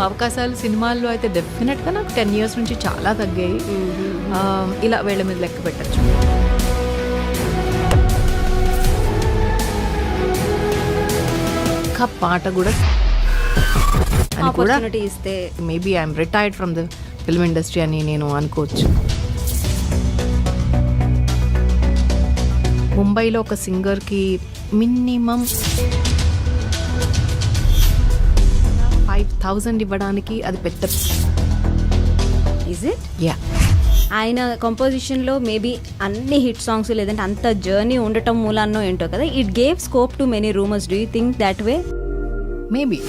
అవకాశాలు సినిమాల్లో అయితే డెఫినెట్గా నాకు 10 years నుంచి చాలా తగ్గాయి. ఇలా వేళ్ళ మీద లెక్క పెట్టచ్చు. ఒక్క పాట కూడా ఇస్తే maybe I'm retired from the film industry అని నేను అనుకోవచ్చు. ముంబైలో ఒక సింగర్కి మినిమం 5,000 ఇవ్వడానికి అది పెద్ద. Is it? యా. ఆయన కంపోజిషన్లో మేబీ అన్ని హిట్ సాంగ్స్ లేదంటే అంత జర్నీ ఉండటం మూలాన్నో ఏంటో కదా, it gave scope to many rumours. Do you think that way? Maybe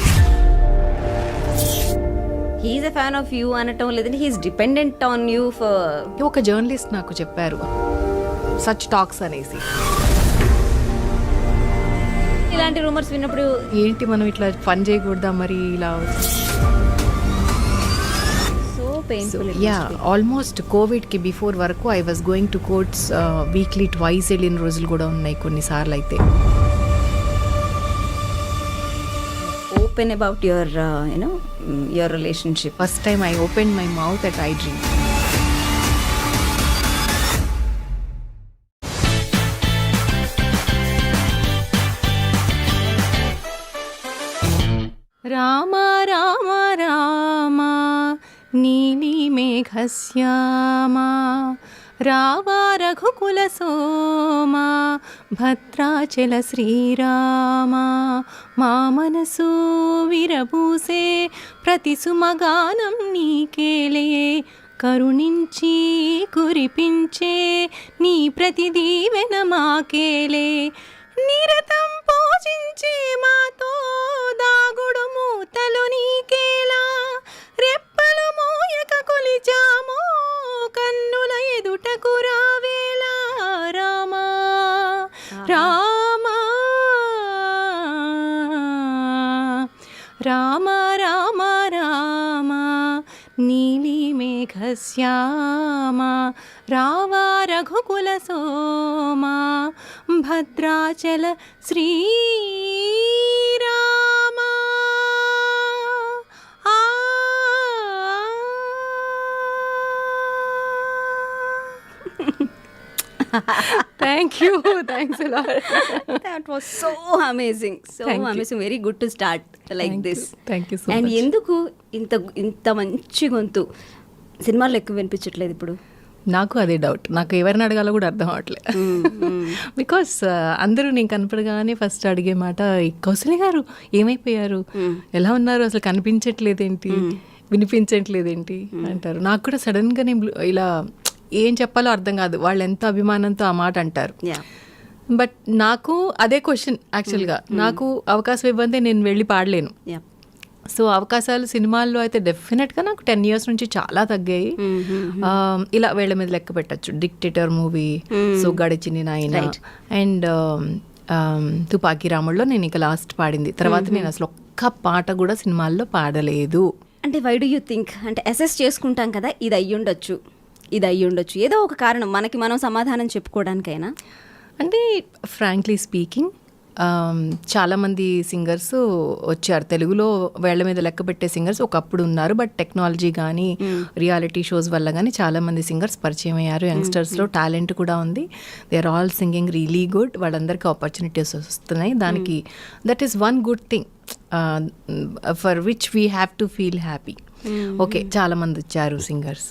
he's a fan of you అనటం లేదంటే he's dependent on you for. ఒక జర్నలిస్ట్ నాకు చెప్పారు సచ్ టాక్స్ అనేసి. ఇలాంటి రూమర్స్ విన్నప్పుడు ఏంటి మనం ఇట్లా ఫన్ చేయకూడదా మరి ఇలా. So painful. యా, ఆల్మోస్ట్ కోవిడ్కి బిఫోర్ వరకు I was going to courts weekly twice వెళ్ళిన రోజులు కూడా ఉన్నాయి కొన్నిసార్లు అయితే. Open about your your relationship. First time I open my mouth at I dream. Rama Rama Rama నీలి మేఘశ్యామ రావ రఘుకుల సోమ భద్రాచల శ్రీరామ మా మనసు విరబూసే ప్రతి సుమగానం నీకేలే కరుణించి కురిపించే నీ ప్రతి దీవెన మాకేలే నిరతం పూజించే మాతో దాగుడు మూతలు నీకేలా రెప్పలు మోయక కొలిచాము కన్నుల ఎదుటకు రావేలా రామా రామా రామ రామ రామ నీలి మేఘశ్యామ రావ రఘుకుల సోమ Bhadrachala Srirama. Thank you. Thanks a lot. That was so amazing. So amazing. Very good to start like this. Thank you so much. And ఎందుకు ఇంత మంచి గొంతు సినిమాల్లో ఎక్కువ వినిపించట్లేదు ఇప్పుడు? నాకు అదే డౌట్. నాకు ఎవరిని అడగాలో కూడా అర్థం అవట్లేదు. బికాస్ అందరూ నేను కనపడగానే ఫస్ట్ అడిగే మాట కౌసల్య గారు ఏమైపోయారు, ఎలా ఉన్నారు, అసలు కనిపించట్లేదేంటి, వినిపించట్లేదేంటి అంటారు. నాకు కూడా సడన్గా నేను ఇలా ఏం చెప్పాలో అర్థం కాదు. వాళ్ళు ఎంత అభిమానంతో ఆ మాట అంటారు. బట్ నాకు అదే క్వశ్చన్ యాక్చువల్గా. నాకు అవకాశం ఇవ్వందే నేను వెళ్ళి పాడలేను. సో అవకాశాలు సినిమాల్లో అయితే డెఫినెట్గా నాకు 10 years నుంచి చాలా తగ్గాయి. ఇలా వేళ్ళ మీద లెక్క పెట్టచ్చు. డిక్టేటర్ మూవీ, సో గడిచింది నాయన అండ్ తుపాకీ రాముడులో నేను ఇక లాస్ట్ పాడింది. తర్వాత నేను అసలు ఒక్క పాట కూడా సినిమాల్లో పాడలేదు. అంటే వై డూ యూ థింక్? అంటే అసెస్ చేసుకుంటాం కదా, ఇది అయ్యుండొచ్చు, ఇది అయ్యుండొచ్చు, ఏదో ఒక కారణం మనకి మనం సమాధానం చెప్పుకోవడానికైనా. అంటే ఫ్రాంక్లీ స్పీకింగ్ చాలామంది సింగర్స్ వచ్చారు తెలుగులో వేళ్ల మీద లెక్క పెట్టే సింగర్స్ ఒకప్పుడు ఉన్నారు. బట్ టెక్నాలజీ కానీ రియాలిటీ షోస్ వల్ల కానీ చాలామంది సింగర్స్ పరిచయం అయ్యారు. యంగ్స్టర్స్లో టాలెంట్ కూడా ఉంది. They are all singing really good. వాళ్ళందరికీ ఆపర్చునిటీస్ వస్తున్నాయి. దానికి that is one good thing for which we have to feel happy. Okay, చాలామంది వచ్చారు సింగర్స్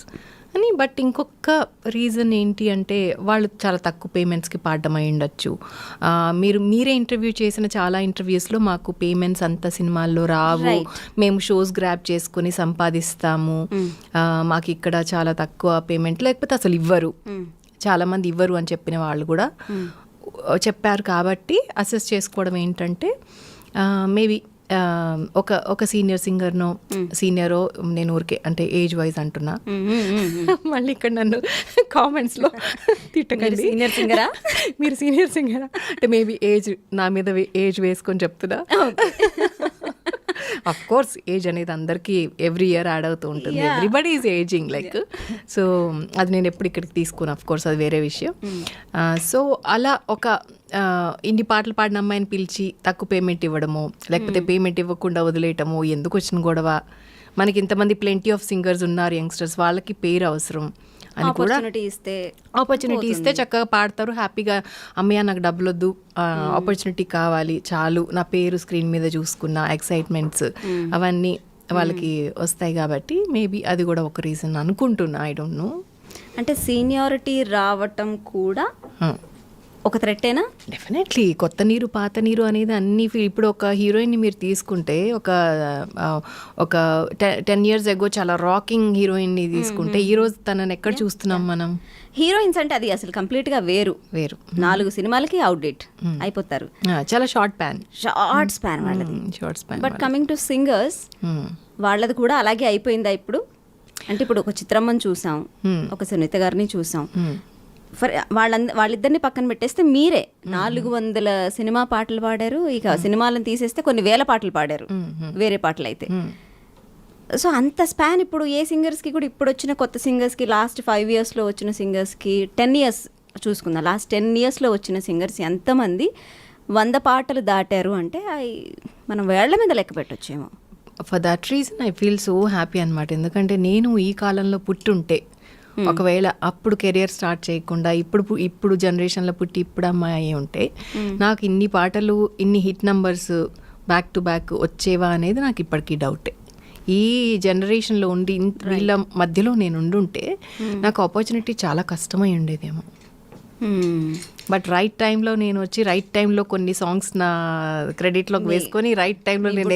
అని. బట్ ఇంకొక రీజన్ ఏంటి అంటే వాళ్ళు చాలా తక్కువ పేమెంట్స్కి పాడడం అయి ఉండొచ్చు. మీరే ఇంటర్వ్యూ చేసిన చాలా ఇంటర్వ్యూస్లో మాకు పేమెంట్స్ అంత సినిమాల్లో రావు, మేము షోస్ గ్రాప్ చేసుకుని సంపాదిస్తాము, మాకు ఇక్కడ చాలా తక్కువ పేమెంట్, లేకపోతే అసలు ఇవ్వరు, చాలామంది ఇవ్వరు అని చెప్పిన వాళ్ళు కూడా చెప్పారు. కాబట్టి అసెస్ చేసుకోవడం ఏంటంటే మేబీ ఒక సీనియర్ సింగర్నో సీనియరో, నేను ఊరికే అంటే ఏజ్ వైజ్ అంటున్నా, మళ్ళీ ఇక్కడ నన్ను కామెంట్స్లో తిట్టకండి. సీనియర్ సింగరా మీరు సీనియర్ సింగరా అంటే మేబీ ఏజ్ నా మీద ఏజ్ వేసుకొని చెప్తున్నా. అఫ్ కోర్స్ ఏజ్ అనేది అందరికీ ఎవ్రీ ఇయర్ యాడ్ అవుతూ ఉంటుంది. Everybody is ageing like. So అది నేను ఎప్పుడు ఇక్కడికి తీసుకున్నాను, అఫ్ కోర్స్ అది వేరే విషయం. సో అలా ఒక ఇన్ని పాటలు పాడిన అమ్మాయిని పిలిచి తక్కువ పేమెంట్ ఇవ్వడము, లేకపోతే పేమెంట్ ఇవ్వకుండా వదిలేయటము, ఎందుకు వచ్చిన గొడవ, మనకి ఇంతమంది ప్లెంటీ ఆఫ్ సింగర్స్ ఉన్నారు యంగ్స్టర్స్, వాళ్ళకి పేరు అవసరం అని కూడా ఆపర్చునిటీ ఇస్తే చక్కగా పాడతారు హ్యాపీగా. అమ్మయ్య నాకు డబ్బులు వద్దు, ఆపర్చునిటీ కావాలి చాలు, నా పేరు స్క్రీన్ మీద చూసుకున్న ఎక్సైట్మెంట్స్ అవన్నీ వాళ్ళకి వస్తాయి కాబట్టి మేబీ అది కూడా ఒక రీజన్ అనుకుంటున్నా. I don't know. అంటే సీనియారిటీ రావటం కూడా ఒక థ్రెట్టేనా? డెఫినెట్లీ. కొత్త నీరు పాత నీరు అనేది అన్ని ఇప్పుడు ఒక హీరోయిన్ని మీరు తీసుకుంటే ఒక 10 years ago చాలా రాకింగ్ హీరోయిన్ని తీసుకుంటే ఈ రోజు తనని ఎక్కడ చూస్తున్నాం మనం? హీరోయిన్స్ అంటే అది అసలు కంప్లీట్ గా వేరు 4 సినిమాలకి అవుట్డేట్ అయిపోతారు. చాలా షార్ట్ స్పాన్ వాళ్ళది. బట్ కమింగ్ టు సింగర్స్, వాళ్ళది కూడా అలాగే అయిపోయిందా ఇప్పుడు? అంటే ఇప్పుడు ఒక చిత్రమ్మని చూసాం, ఒక సునీత గారిని చూసాం. వాళ్ళిద్దరిని పక్కన పెట్టేస్తే మీరే 400 సినిమా పాటలు పాడారు. ఇక సినిమాలను తీసేస్తే కొన్ని వేల పాటలు పాడారు, వేరే పాటలు అయితే. సో అంత స్పాన్ ఇప్పుడు ఏ సింగర్స్కి కూడా, ఇప్పుడు వచ్చిన కొత్త సింగర్స్కి, లాస్ట్ 5 yearsలో వచ్చిన సింగర్స్కి, 10 years చూసుకుందాం, లాస్ట్ 10 yearsలో వచ్చిన సింగర్స్ ఎంతమంది 100 పాటలు దాటారు అంటే మనం వేళ్ల మీద లెక్క పెట్టొచ్చేమో. For that reason I feel so happy అనమాట. ఎందుకంటే నేను ఈ కాలంలో పుట్టుంటే, ఒకవేళ అప్పుడు కెరియర్ స్టార్ట్ చేయకుండా ఇప్పుడు జనరేషన్లో పుట్టి ఇప్పుడు అమ్మాయి అయి ఉంటే నాకు ఇన్ని పాటలు, ఇన్ని hit numbers back to back వచ్చేవా అనేది నాకు ఇప్పటికీ డౌటే. ఈ జనరేషన్లో ఉండి వీళ్ళ మధ్యలో నేను ఉండుంటే నాకు ఆపర్చునిటీ చాలా కష్టమై ఉండేదేమో. బట్ రైట్ టైంలో నేను వచ్చి రైట్ టైంలో కొన్ని సాంగ్స్ నా క్రెడిట్లోకి వేసుకొని రైట్ టైంలో నేను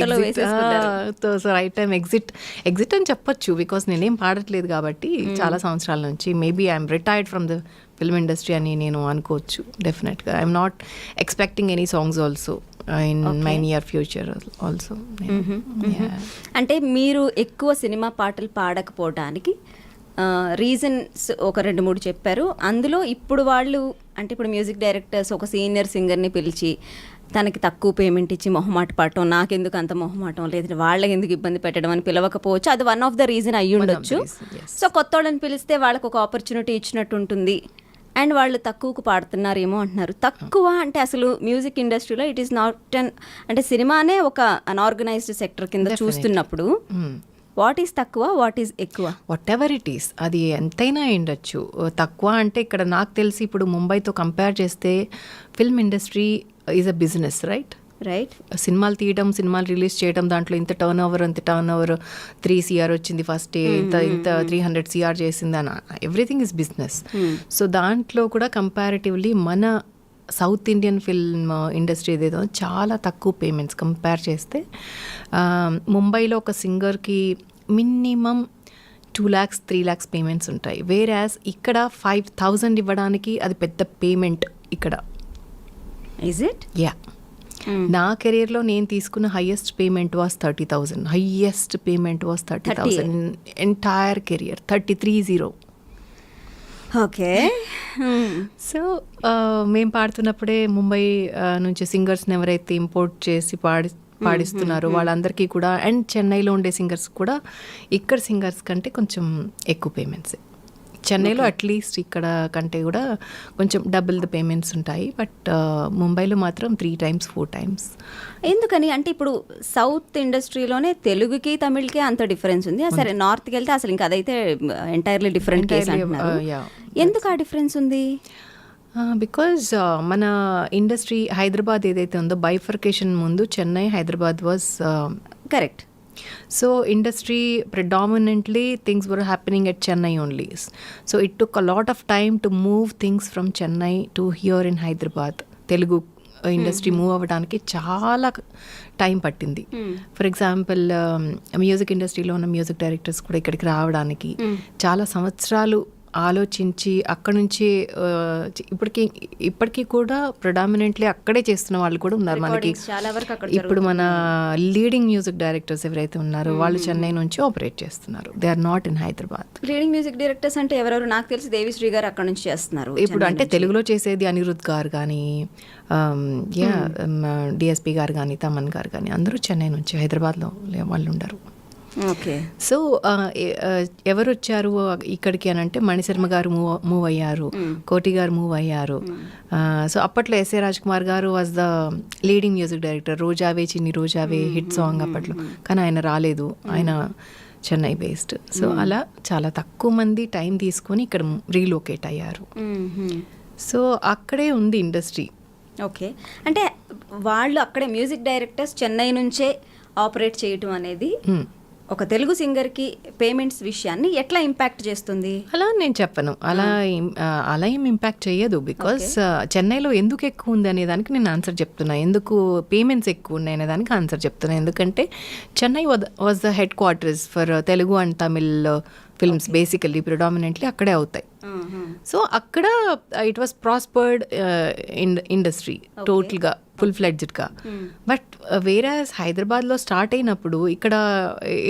రైట్ టైం ఎగ్జిట్ అని చెప్పొచ్చు. బికాస్ నేనేం పాడట్లేదు కాబట్టి చాలా సంవత్సరాల నుంచి. Maybe I'm retired from the film industry అని నేను అనుకోవచ్చు. డెఫినెట్గా I'm not expecting any songs also in my near future also. అంటే మీరు ఎక్కువ సినిమా పాటలు పాడకపోవడానికి రీజన్స్ ఒక 2-3 చెప్పారు. అందులో ఇప్పుడు వాళ్ళు అంటే ఇప్పుడు మ్యూజిక్ డైరెక్టర్స్ ఒక సీనియర్ సింగర్ని పిలిచి తనకి తక్కువ పేమెంట్ ఇచ్చి మొహమాట పడటం, నాకెందుకు అంత మొహమాటం, లేదంటే వాళ్ళకి ఎందుకు ఇబ్బంది పెట్టడం అని పిలవకపోవచ్చు. అది వన్ ఆఫ్ ద రీజన్ అయ్యి ఉండొచ్చు. సో కొత్త వాళ్ళని పిలిస్తే వాళ్ళకి ఒక ఆపర్చునిటీ ఇచ్చినట్టు ఉంటుంది అండ్ వాళ్ళు తక్కువకు పాడుతున్నారేమో అంటున్నారు. తక్కువ అంటే అసలు మ్యూజిక్ ఇండస్ట్రీలో ఇట్ ఈస్ నాట్ అంటే సినిమానే ఒక అన్ఆర్గనైజ్డ్ సెక్టర్ కింద చూస్తున్నప్పుడు వాట్ ఈస్ తక్కువ, వాట్ ఈస్ ఎక్కువ? వాట్ ఎవర్ ఇట్ ఈస్, అది ఎంతైనా ఉండొచ్చు. తక్కువ అంటే ఇక్కడ నాకు తెలిసి ఇప్పుడు ముంబైతో కంపేర్ చేస్తే film industry is a business, right? సినిమాలు తీయడం, సినిమాలు రిలీజ్ చేయడం, దాంట్లో ఇంత టర్న్ ఓవర్ 3 CR వచ్చింది ఫస్ట్ డే, ఇంత 300 CR చేసింది అని, ఎవ్రీథింగ్ ఈజ్ బిజినెస్. సో దాంట్లో కూడా కంపారిటివ్లీ మన సౌత్ ఇండియన్ ఫిల్మ్ ఇండస్ట్రీ ఏదేదో చాలా తక్కువ పేమెంట్స్ కంపేర్ చేస్తే. ముంబైలో ఒక సింగర్కి మినిమం 2 lakhs 3 lakhs పేమెంట్స్ ఉంటాయి. వేరాజ్ ఇక్కడ 5,000 ఇవ్వడానికి అది పెద్ద పేమెంట్ ఇక్కడ. Is it? యా. నా కెరీర్లో నేను తీసుకున్న highest payment was 30,000. Highest payment was 30,000 entire career. 33,000. Okay. So మేము పాడుతున్నప్పుడే ముంబై నుంచి సింగర్స్ని ఎవరైతే ఇంపోర్ట్ చేసి పాడిస్తున్నారో వాళ్ళందరికీ కూడా, అండ్ చెన్నైలో ఉండే సింగర్స్ కూడా ఇక్కడ సింగర్స్ కంటే కొంచెం ఎక్కువ పేమెంట్స్. చెన్నైలో అట్లీస్ట్ ఇక్కడ కంటే కూడా కొంచెం డబుల్ ద పేమెంట్స్ ఉంటాయి. బట్ ముంబైలో మాత్రం 3 times 4 times. ఎందుకని అంటే ఇప్పుడు సౌత్ ఇండస్ట్రీలోనే తెలుగుకి తమిళ్కి అంత డిఫరెన్స్ ఉంది. సరే నార్త్కి వెళ్తే అసలు ఇంకా అదైతే ఎంటైర్లీ డిఫరెంట్ కేస్ అంటున్నారు. ఎందుకు ఆ డిఫరెన్స్ ఉంది? బికాజ్ మన ఇండస్ట్రీ హైదరాబాద్ ఏదైతే ఉందో బైఫర్కేషన్ ముందు Chennai, Hyderabad was correct. So industry predominantly things were happening at Chennai only. So it took a lot of time to move things from Chennai to here in Hyderabad. Telugu industry move అవ్వడానికి చాలా time పట్టింది. For example music ఇండస్ట్రీలో ఉన్న music directors కూడా ఇక్కడికి రావడానికి చాలా సంవత్సరాలు ఆలోచించి అక్కడ నుంచి ఇప్పటికీ కూడా ప్రొడామినెంట్లీ అక్కడే చేస్తున్న వాళ్ళు కూడా ఉన్నారు మనకి. ఇప్పుడు మన లీడింగ్ మ్యూజిక్ డైరెక్టర్స్ ఎవరైతే ఉన్నారో వాళ్ళు చెన్నై నుంచి ఆపరేట్ చేస్తున్నారు. They are not in Hyderabad. Leading music directors అంటే ఎవరెవరు? నాకు తెలిసి దేవిశ్రీ గారు అక్కడ నుంచి చేస్తున్నారు. ఇప్పుడు అంటే తెలుగులో చేసేది అనిరుద్ గారు కానీ, డిఎస్పి గారు కానీ, తమన్ గారు కానీ అందరూ చెన్నై నుంచి, హైదరాబాద్లో వాళ్ళు ఉండరు. ఓకే. సో ఎవరు వచ్చారు ఇక్కడికి అని అంటే మణిశర్మ గారు మూవ్ అయ్యారు, కోటి గారు మూవ్ అయ్యారు. సో అప్పట్లో ఎస్ఏ రాజ్ కుమార్ గారు was the leading music director. రోజావే చిన్ని రోజావే హిట్ సాంగ్ అప్పట్లో, కానీ ఆయన రాలేదు. ఆయన చెన్నై బేస్డ్. సో అలా చాలా తక్కువ మంది టైం తీసుకొని ఇక్కడ రీలొకేట్ అయ్యారు. సో అక్కడే ఉంది ఇండస్ట్రీ. ఓకే, అంటే వాళ్ళు అక్కడే మ్యూజిక్ డైరెక్టర్స్ చెన్నై నుంచే ఆపరేట్ చేయటం అనేది ఒక తెలుగు సింగర్కి పేమెంట్స్ విషయాన్ని ఎట్లా ఇంపాక్ట్ చేస్తుంది? అలా నేను చెప్పను, అలా ఏం ఇంపాక్ట్ చేయదు. బికాస్ చెన్నైలో ఎందుకు ఎక్కువ ఉంది అనే దానికి నేను ఆన్సర్ చెప్తున్నా, ఎందుకు పేమెంట్స్ ఎక్కువ ఉన్నాయి అనే దానికి ఆన్సర్ చెప్తున్నా. ఎందుకంటే Chennai was the head quarters for Telugu and Tamil films. Basically predominantly అక్కడే అవుతాయి. సో అక్కడ ఇట్ వాస్ ప్రాస్పర్డ్ ఇండస్ట్రీ టోటల్గా ఫుల్ ఫ్లెడ్జ్డ్గా. బట్ వేరే హైదరాబాద్లో స్టార్ట్ అయినప్పుడు ఇక్కడ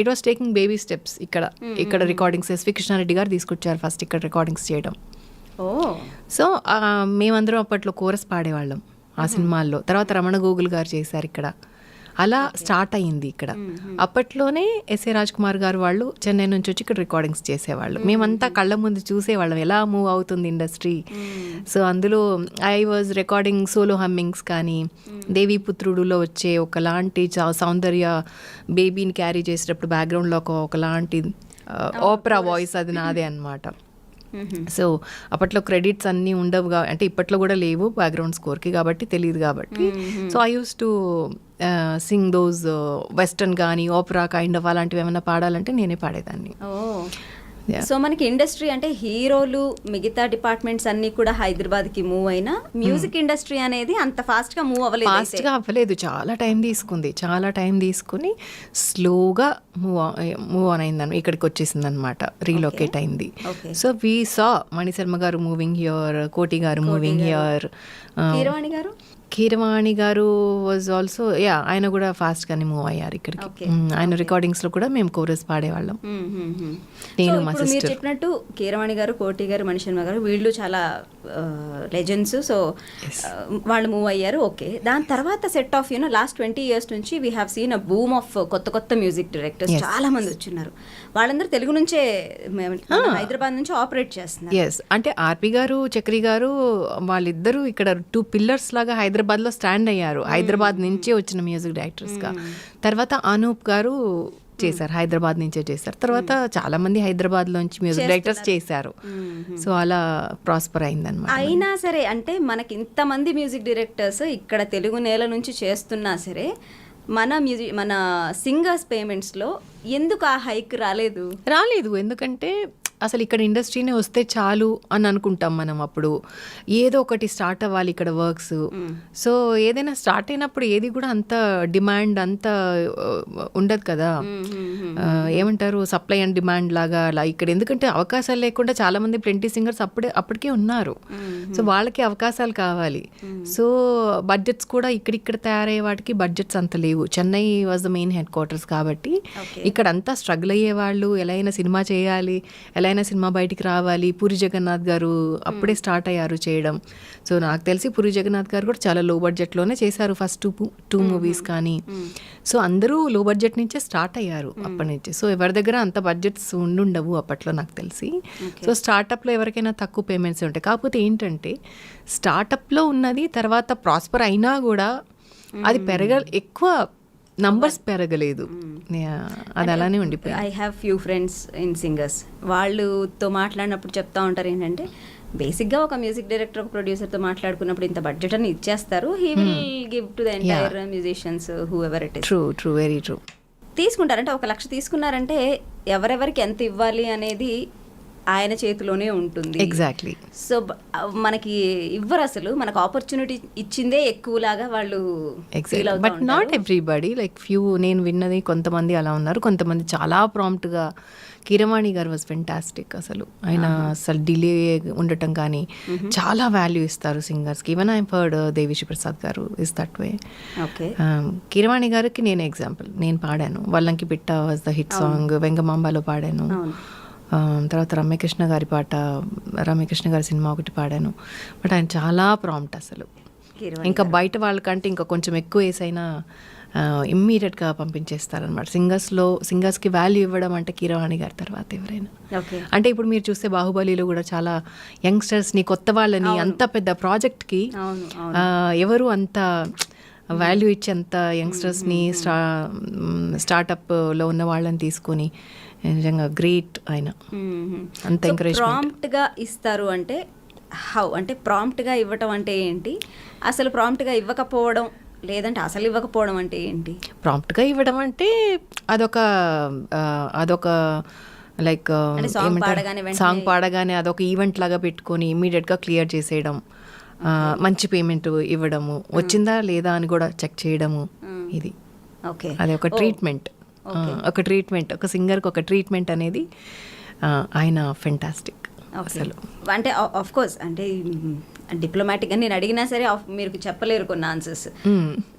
it was taking baby steps. ఇక్కడ రికార్డింగ్స్ ఎస్వి కృష్ణారెడ్డి గారు తీసుకొచ్చారు ఫస్ట్ ఇక్కడ రికార్డింగ్స్ చేయడం. సో మేమందరం అప్పట్లో కోరస్ పాడేవాళ్ళం ఆ సినిమాల్లో. తర్వాత రమణ గోగుల్ గారు చేశారు ఇక్కడ. అలా స్టార్ట్ అయ్యింది ఇక్కడ. అప్పట్లోనే ఎస్ఏ రాజ్ కుమార్ గారు వాళ్ళు చెన్నై నుంచి వచ్చి ఇక్కడ రికార్డింగ్స్ చేసేవాళ్ళు. మేమంతా కళ్ళ ముందు చూసేవాళ్ళం ఎలా మూవ్ అవుతుంది ఇండస్ట్రీ. సో అందులో I was recording solo hummings కానీ, దేవీపుత్రుడులో వచ్చే ఒకలాంటి సౌందర్య బేబీని క్యారీ చేసేటప్పుడు బ్యాక్గ్రౌండ్లో ఒకలాంటి ఓపెరా వాయిస్ అది నాదే అన్నమాట. సో అప్పట్లో క్రెడిట్స్ అన్నీ ఉండవుగా, అంటే ఇప్పట్లో కూడా లేవు బ్యాక్గ్రౌండ్ స్కోర్కి కాబట్టి తెలియదు కాబట్టి. So I use to sing those western కానీ ఓపెరా కైండ్ ఆఫ్ అలాంటివి ఏమైనా పాడాలంటే నేనే పాడేదాన్ని. సో మనకి ఇండస్ట్రీ అంటే హీరోలు మిగతా డిపార్ట్మెంట్స్ అన్ని కూడా హైదరాబాద్కి మూవ్ అయినా మ్యూజిక్ ఇండస్ట్రీ అనేది అంత ఫాస్ట్గా మూవ్ అవ్వలేదు. చాలా టైం తీసుకుని స్లోగా మూవ్ ఆన్ అయింది, ఇక్కడికి వచ్చేసింది అనమాట, రీలొకేట్ అయింది. సో వీ సా మణిశర్మ గారు మూవింగ్ హియర్, కోటి గారు మూవింగ్ హియర్, కీరవాణి గారు వాజ్ ఆల్సో ఆయన కూడా ఫాస్ట్ గానే మూవ్ అయ్యారు ఇక్కడికి. ఆయన రికార్డింగ్స్ లో కూడా మేము కోరస్ పాడేవాళ్ళం, నేను మా సిస్టర్. మీరు చెప్పినట్టు కీరవాణి గారు, కోటి గారు, మణిశర్మ గారు వీళ్ళు చాలా లెజెండ్స్. సో వాళ్ళు మూవ్ అయ్యారు. ఓకే, దాని తర్వాత సెట్ ఆఫ్ లాస్ట్ 20 years నుంచి we have seen a boom of కొత్త మ్యూజిక్ డైరెక్టర్స్ చాలా మంది వచ్చిన్నారు. వాళ్ళందరూ తెలుగు నుంచే హైదరాబాద్ నుంచి ఆపరేట్ చేస్తున్నారు. ఎస్, అంటే ఆర్పి గారు, చక్రి గారు వాళ్ళిద్దరూ ఇక్కడ 2 pillars లాగా హైదరాబాద్ లో స్టాండ్ అయ్యారు, హైదరాబాద్ నుంచే వచ్చిన మ్యూజిక్ డైరెక్టర్స్ గా. తర్వాత అనూప్ గారు చేశారు, హైదరాబాద్ నుంచే చేశారు. తర్వాత చాలా మంది హైదరాబాద్ లోంచి మ్యూజిక్ డైరెక్టర్స్ చేశారు. సో అలా ప్రాస్పర్ అయిందన్నమాట. అయినా సరే అంటే మనకి ఇంతమంది మ్యూజిక్ డైరెక్టర్స్ ఇక్కడ తెలుగు నేల నుంచి చేస్తున్నా సరే మన సింగర్స్ పేమెంట్స్ లో ఎందుకు ఆ హైక్ రాలేదు? ఎందుకంటే అసలు ఇక్కడ ఇండస్ట్రీనే వస్తే చాలు అని అనుకుంటాం మనం. అప్పుడు ఏదో ఒకటి స్టార్ట్ అవ్వాలి ఇక్కడ వర్క్స్. సో ఏదైనా స్టార్ట్ అయినప్పుడు ఏది కూడా అంత డిమాండ్ అంత ఉండదు కదా, ఏమంటారు సప్లై అండ్ డిమాండ్ లాగా అలా ఇక్కడ. ఎందుకంటే అవకాశాలు లేకుండా చాలా మంది ప్లెంటీ సింగర్స్ అప్పటికే ఉన్నారు. సో వాళ్ళకి అవకాశాలు కావాలి. సో బడ్జెట్స్ కూడా ఇక్కడ తయారయ్యే వాటికి బడ్జెట్స్ అంత లేవు. Chennai was the main head quarters కాబట్టి ఇక్కడ అంతా స్ట్రగుల్ అయ్యేవాళ్ళు. ఎలా అయినా సినిమా చేయాలి, ఎలా అయినా సినిమా బయటికి రావాలి. పూరి జగన్నాథ్ గారు అప్పుడే స్టార్ట్ అయ్యారు చేయడం. సో నాకు తెలిసి పూరి జగన్నాథ్ గారు కూడా చాలా లో బడ్జెట్లోనే చేశారు ఫస్ట్ టూ మూవీస్ కానీ. సో అందరూ లో బడ్జెట్ నుంచే స్టార్ట్ అయ్యారు అప్పటి నుంచి. సో ఎవరి దగ్గర అంత బడ్జెట్స్ ఉండుండవు అప్పట్లో నాకు తెలిసి. సో స్టార్టప్లో ఎవరికైనా తక్కువ పేమెంట్స్ ఉంటాయి. కాకపోతే ఏంటంటే స్టార్టప్లో ఉన్నది తర్వాత ప్రాస్పర్ అయినా కూడా అది ఎక్కువ నంబర్స్ పెరగలేదు, అది అలానే ఉండిపోయి. I have few friends in singers. వాళ్ళతో మాట్లాడినప్పుడు చెప్తా ఉంటారు ఏంటంటే బేసిక్గా ఒక మ్యూజిక్ డైరెక్టర్, ఒక ప్రొడ్యూసర్తో మాట్లాడుకున్నప్పుడు ఇంత బడ్జెట్ అని ఇచ్చేస్తారు, he will give to the entire musicians who ever it is. True, very true. తీసుకుంటారంటే 1 లక్ష తీసుకున్నారంటే ఎవరెవరికి ఎంత ఇవ్వాలి అనేది ఆయన చేతిలోనే ఉంటుంది. ఎగ్జాక్ట్లీ. సో మనకి ఇవ్వరు, అసలు మనకు ఆపర్చునిటీ ఇచ్చిందే ఎక్కువలాగా వాళ్ళు. But not everybody, like few. నేను విన్నది కొంతమంది అలా ఉన్నారు, కొంతమంది చాలా ప్రాంప్ట్గా. కీరవాణి గారు వాజ్ ఫెంటాస్టిక్. అసలు ఆయన అసలు డిలే ఉండటం కానీ చాలా వాల్యూ ఇస్తారు సింగర్స్కి. Even I heard Devi Sri Prasad గారు ఇస్ దట్ వే. కీరవాణి గారికి నేను ఎగ్జాంపుల్, నేను పాడాను వల్లంకి పిట్ట వాజ్ ద హిట్ సాంగ్, వెంగమాంబాలో పాడాను. తర్వాత రమ్యకృష్ణ గారి సినిమా ఒకటి పాడాను. బట్ ఆయన చాలా ప్రాంప్ట్ అసలు. ఇంకా బయట వాళ్ళకంటే ఇంకా కొంచెం ఎక్కువ వేసైనా ఇమ్మీడియట్గా పంపించేస్తారనమాట. సింగర్స్కి వాల్యూ ఇవ్వడం అంటే కీరవాణి గారి తర్వాత ఎవరైనా. అంటే ఇప్పుడు మీరు చూస్తే బాహుబలిలో కూడా చాలా యంగ్స్టర్స్ని, కొత్త వాళ్ళని, అంత పెద్ద ప్రాజెక్ట్కి ఎవరు అంత వాల్యూ ఇచ్చేంత యంగ్స్టర్స్ని స్టార్టప్లో ఉన్న వాళ్ళని తీసుకొని నిజంగా గ్రేట్ ఆయన. అంత ఎంకరేజ్మెంట్. ప్రాంప్ట్గా ఇస్తారు అంటే హౌ, అంటే ప్రాంప్ట్గా ఇవ్వటం అంటే ఏంటి, అసలు ప్రాంప్ట్గా ఇవ్వకపోవడం లేదంటే అసలు ఇవ్వకపోవడం అంటే ఏంటి? ప్రాంప్ట్గా ఇవ్వడం అంటే అదొక లైక్ సాంగ్ పాడగానే అదొక ఈవెంట్ లాగా పెట్టుకొని ఇమ్మీడియట్గా క్లియర్ చేసేయడం, మంచి పేమెంట్ ఇవ్వడము, వచ్చిందా లేదా అని కూడా చెక్ చేయడము, ఇది ఓకే అది ఒక ట్రీట్మెంట్. ఒక సింగర్కి ఒక ట్రీట్మెంట్ అనేది ఆయన ఫెంటాస్టిక్ అసలు. అంటే ఆఫ్ కోర్స్ అంటే డిప్లొమాటిక్గా నేను అడిగినా సరే మీరు చెప్పలేరు కొన్ని answers.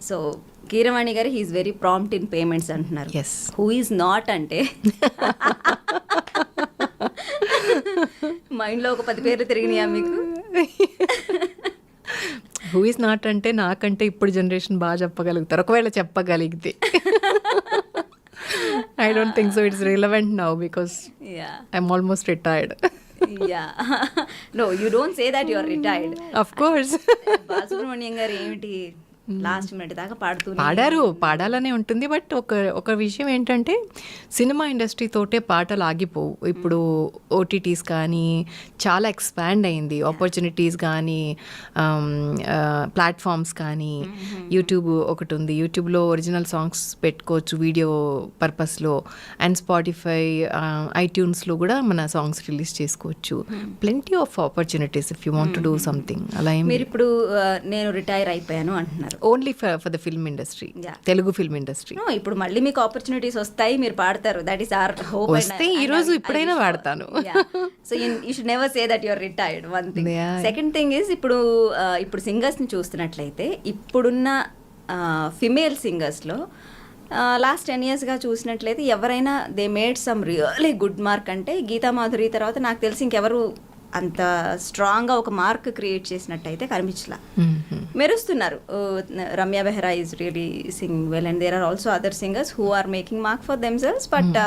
So Keeravani garu he's very prompt in payments అంటున్నారు. హూ ఈజ్ నాట్ అంటే మైండ్లో ఒక 10 పేర్లు తిరిగినాయా మీకు? హూ ఈజ్ నాట్ అంటే నాకంటే ఇప్పుడు జనరేషన్ బాగా చెప్పగలుగుతారు, ఒకవేళ చెప్పగలిగితే. I don't think so it's relevant now because I'm almost retired. No, you don't say that you are retired. Of course. Balasubrahmanyam గారు ఏమిటి లాస్ట్ మినిట్ దాకా పాడాలనే ఉంటుంది. బట్ ఒక విషయం ఏంటంటే సినిమా ఇండస్ట్రీ తోటే పాటలు ఆగిపోవు. ఇప్పుడు ఓటీటీస్ కానీ చాలా ఎక్స్పాండ్ అయింది, ఆపర్చునిటీస్ కానీ ప్లాట్ఫామ్స్ కానీ. యూట్యూబ్ ఒకటి ఉంది, యూట్యూబ్లో ఒరిజినల్ సాంగ్స్ పెట్టుకోవచ్చు వీడియో పర్పస్లో. అండ్ స్పాటిఫై, ఐట్యూన్స్లో కూడా మన సాంగ్స్ రిలీజ్ చేసుకోవచ్చు. Plenty of opportunities if you want to do something. అలా మీరు ఇప్పుడు నేను రిటైర్ అయిపోయాను అంటున్నారు, only for the film industry, Telugu film industry. ఇప్పుడు మళ్ళీ మీకు ఆపర్చునిటీస్ వస్తాయి, మీరు పాడతారు, దట్ ఈస్ అవర్ హోప్. వస్తే ఈ రోజు ఇప్పుడైనా పాడతాను. So you should never say that you are retired, one thing. Second thing is ఇప్పుడు సింగర్స్ ని చూస్తున్నట్లయితే ఇప్పుడున్న ఫిమేల్ సింగర్స్లో లాస్ట్ 10 yearsగా చూసినట్లయితే ఎవరైనా they made some really good mark అంటే గీతా మాధురి తర్వాత నాకు తెలిసి ఇంకెవరు అంత స్ట్రాంగ్గా ఒక మార్క్ క్రియేట్ చేసినట్టయితే కనిపించలా. మెరుస్తున్నారు. Ramya Behara is really sing well and there are also other singers who are making mark for themselves. But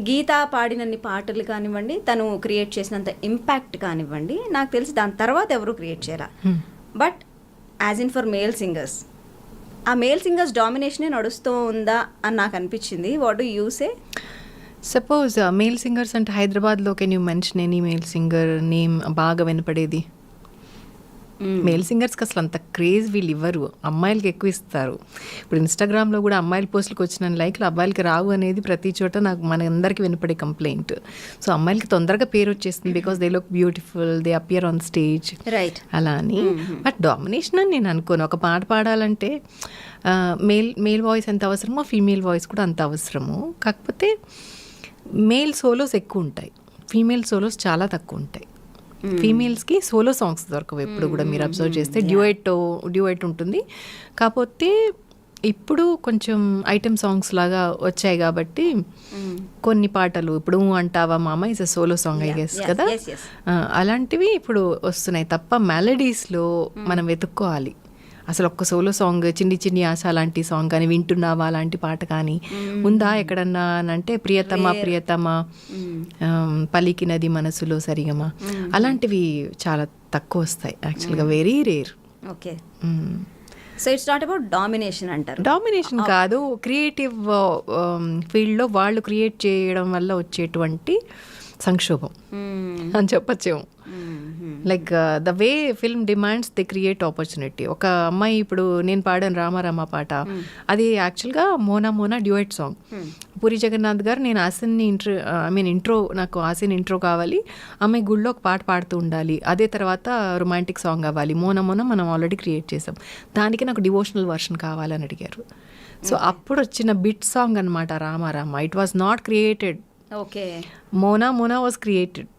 Geetha పాడినన్ని పాటలు కానివ్వండి, తను క్రియేట్ చేసినంత ఇంపాక్ట్ కానివ్వండి, నాకు తెలిసి దాని తర్వాత ఎవరు క్రియేట్ చేయాల. But as in for male singers, ఆ మేల్ సింగర్స్ డామినేషనే నడుస్తూ ఉందా అని నాకు అనిపించింది. What do you say? Suppose male singers అంటే హైదరాబాద్లో can you mention any male singer name బాగా వినపడేది? మేల్ సింగర్స్కి అసలు అంత క్రేజ్ వీళ్ళు ఇవ్వరు, అమ్మాయిలకి ఎక్కువ ఇస్తారు. ఇప్పుడు ఇన్స్టాగ్రామ్లో కూడా అమ్మాయిల పోస్టులకు వచ్చిన లైక్లు అబ్బాయిలకి రావు అనేది ప్రతి చోట నాకు మన అందరికీ వినపడే కంప్లైంట్. సో అమ్మాయిలకి తొందరగా పేరు వచ్చేస్తుంది because they look beautiful, they appear on stage, right అలా అని. బట్ డామినేషన్ అని నేను అనుకోను. ఒక పాట పాడాలంటే మేల్ వాయిస్ ఎంత అవసరమో ఫీమేల్ వాయిస్ కూడా అంత అవసరము. కాకపోతే మేల్ సోలోస్ ఎక్కువ ఉంటాయి, ఫీమేల్ సోలోస్ చాలా తక్కువ ఉంటాయి. ఫీమేల్స్కి సోలో సాంగ్స్ దొరకవు ఎప్పుడు కూడా, మీరు అబ్జర్వ్ చేస్తే డ్యూయట్ ఉంటుంది. కాకపోతే ఇప్పుడు కొంచెం ఐటెం సాంగ్స్ లాగా వచ్చాయి కాబట్టి కొన్ని పాటలు ఇప్పుడు అంటావా మామ is a solo song I guess కదా, అలాంటివి ఇప్పుడు వస్తున్నాయి తప్ప మెలడీస్లో మనం వెతుక్కోవాలి. అసలు ఒక్క సోలో సాంగ్ చిన్ని చిన్ని ఆశ లాంటి సాంగ్ కానీ, వింటున్నావా లాంటి పాట కానీ ఉందా ఎక్కడన్నా అంటే ప్రియతమ పలికినది మనసులో సరిగమా, అలాంటివి చాలా తక్కువ వస్తాయి యాక్చువల్గా, very rare. Okay, so it's not about domination అంటారు. డామినేషన్ కాదు, క్రియేటివ్ ఫీల్డ్లో వాళ్ళు క్రియేట్ చేయడం వల్ల వచ్చేటువంటి సంక్షోభం అని చెప్పచ్చేమో. Like the way film demands they create opportunity. ఒక అమ్మాయి ఇప్పుడు నేను పాడాను రామారామ పాట, అది యాక్చువల్గా మోనా డ్యూయట్ సాంగ్. పూరి జగన్నాథ్ గారు నేను ఆసిన్ని ఇంట్రో నాకు ఆసిన్ ఇంట్రో కావాలి, అమ్మాయి గుళ్ళో ఒక పాట పాడుతూ ఉండాలి, అదే తర్వాత రొమాంటిక్ సాంగ్ కావాలి. మోనా మనం ఆల్రెడీ క్రియేట్ చేసాం, దానికి నాకు డివోషనల్ వర్షన్ కావాలని అడిగారు. సో అప్పుడు వచ్చిన బిట్ సాంగ్ అనమాట Rama Rama. It was not created, okay, Mona was created.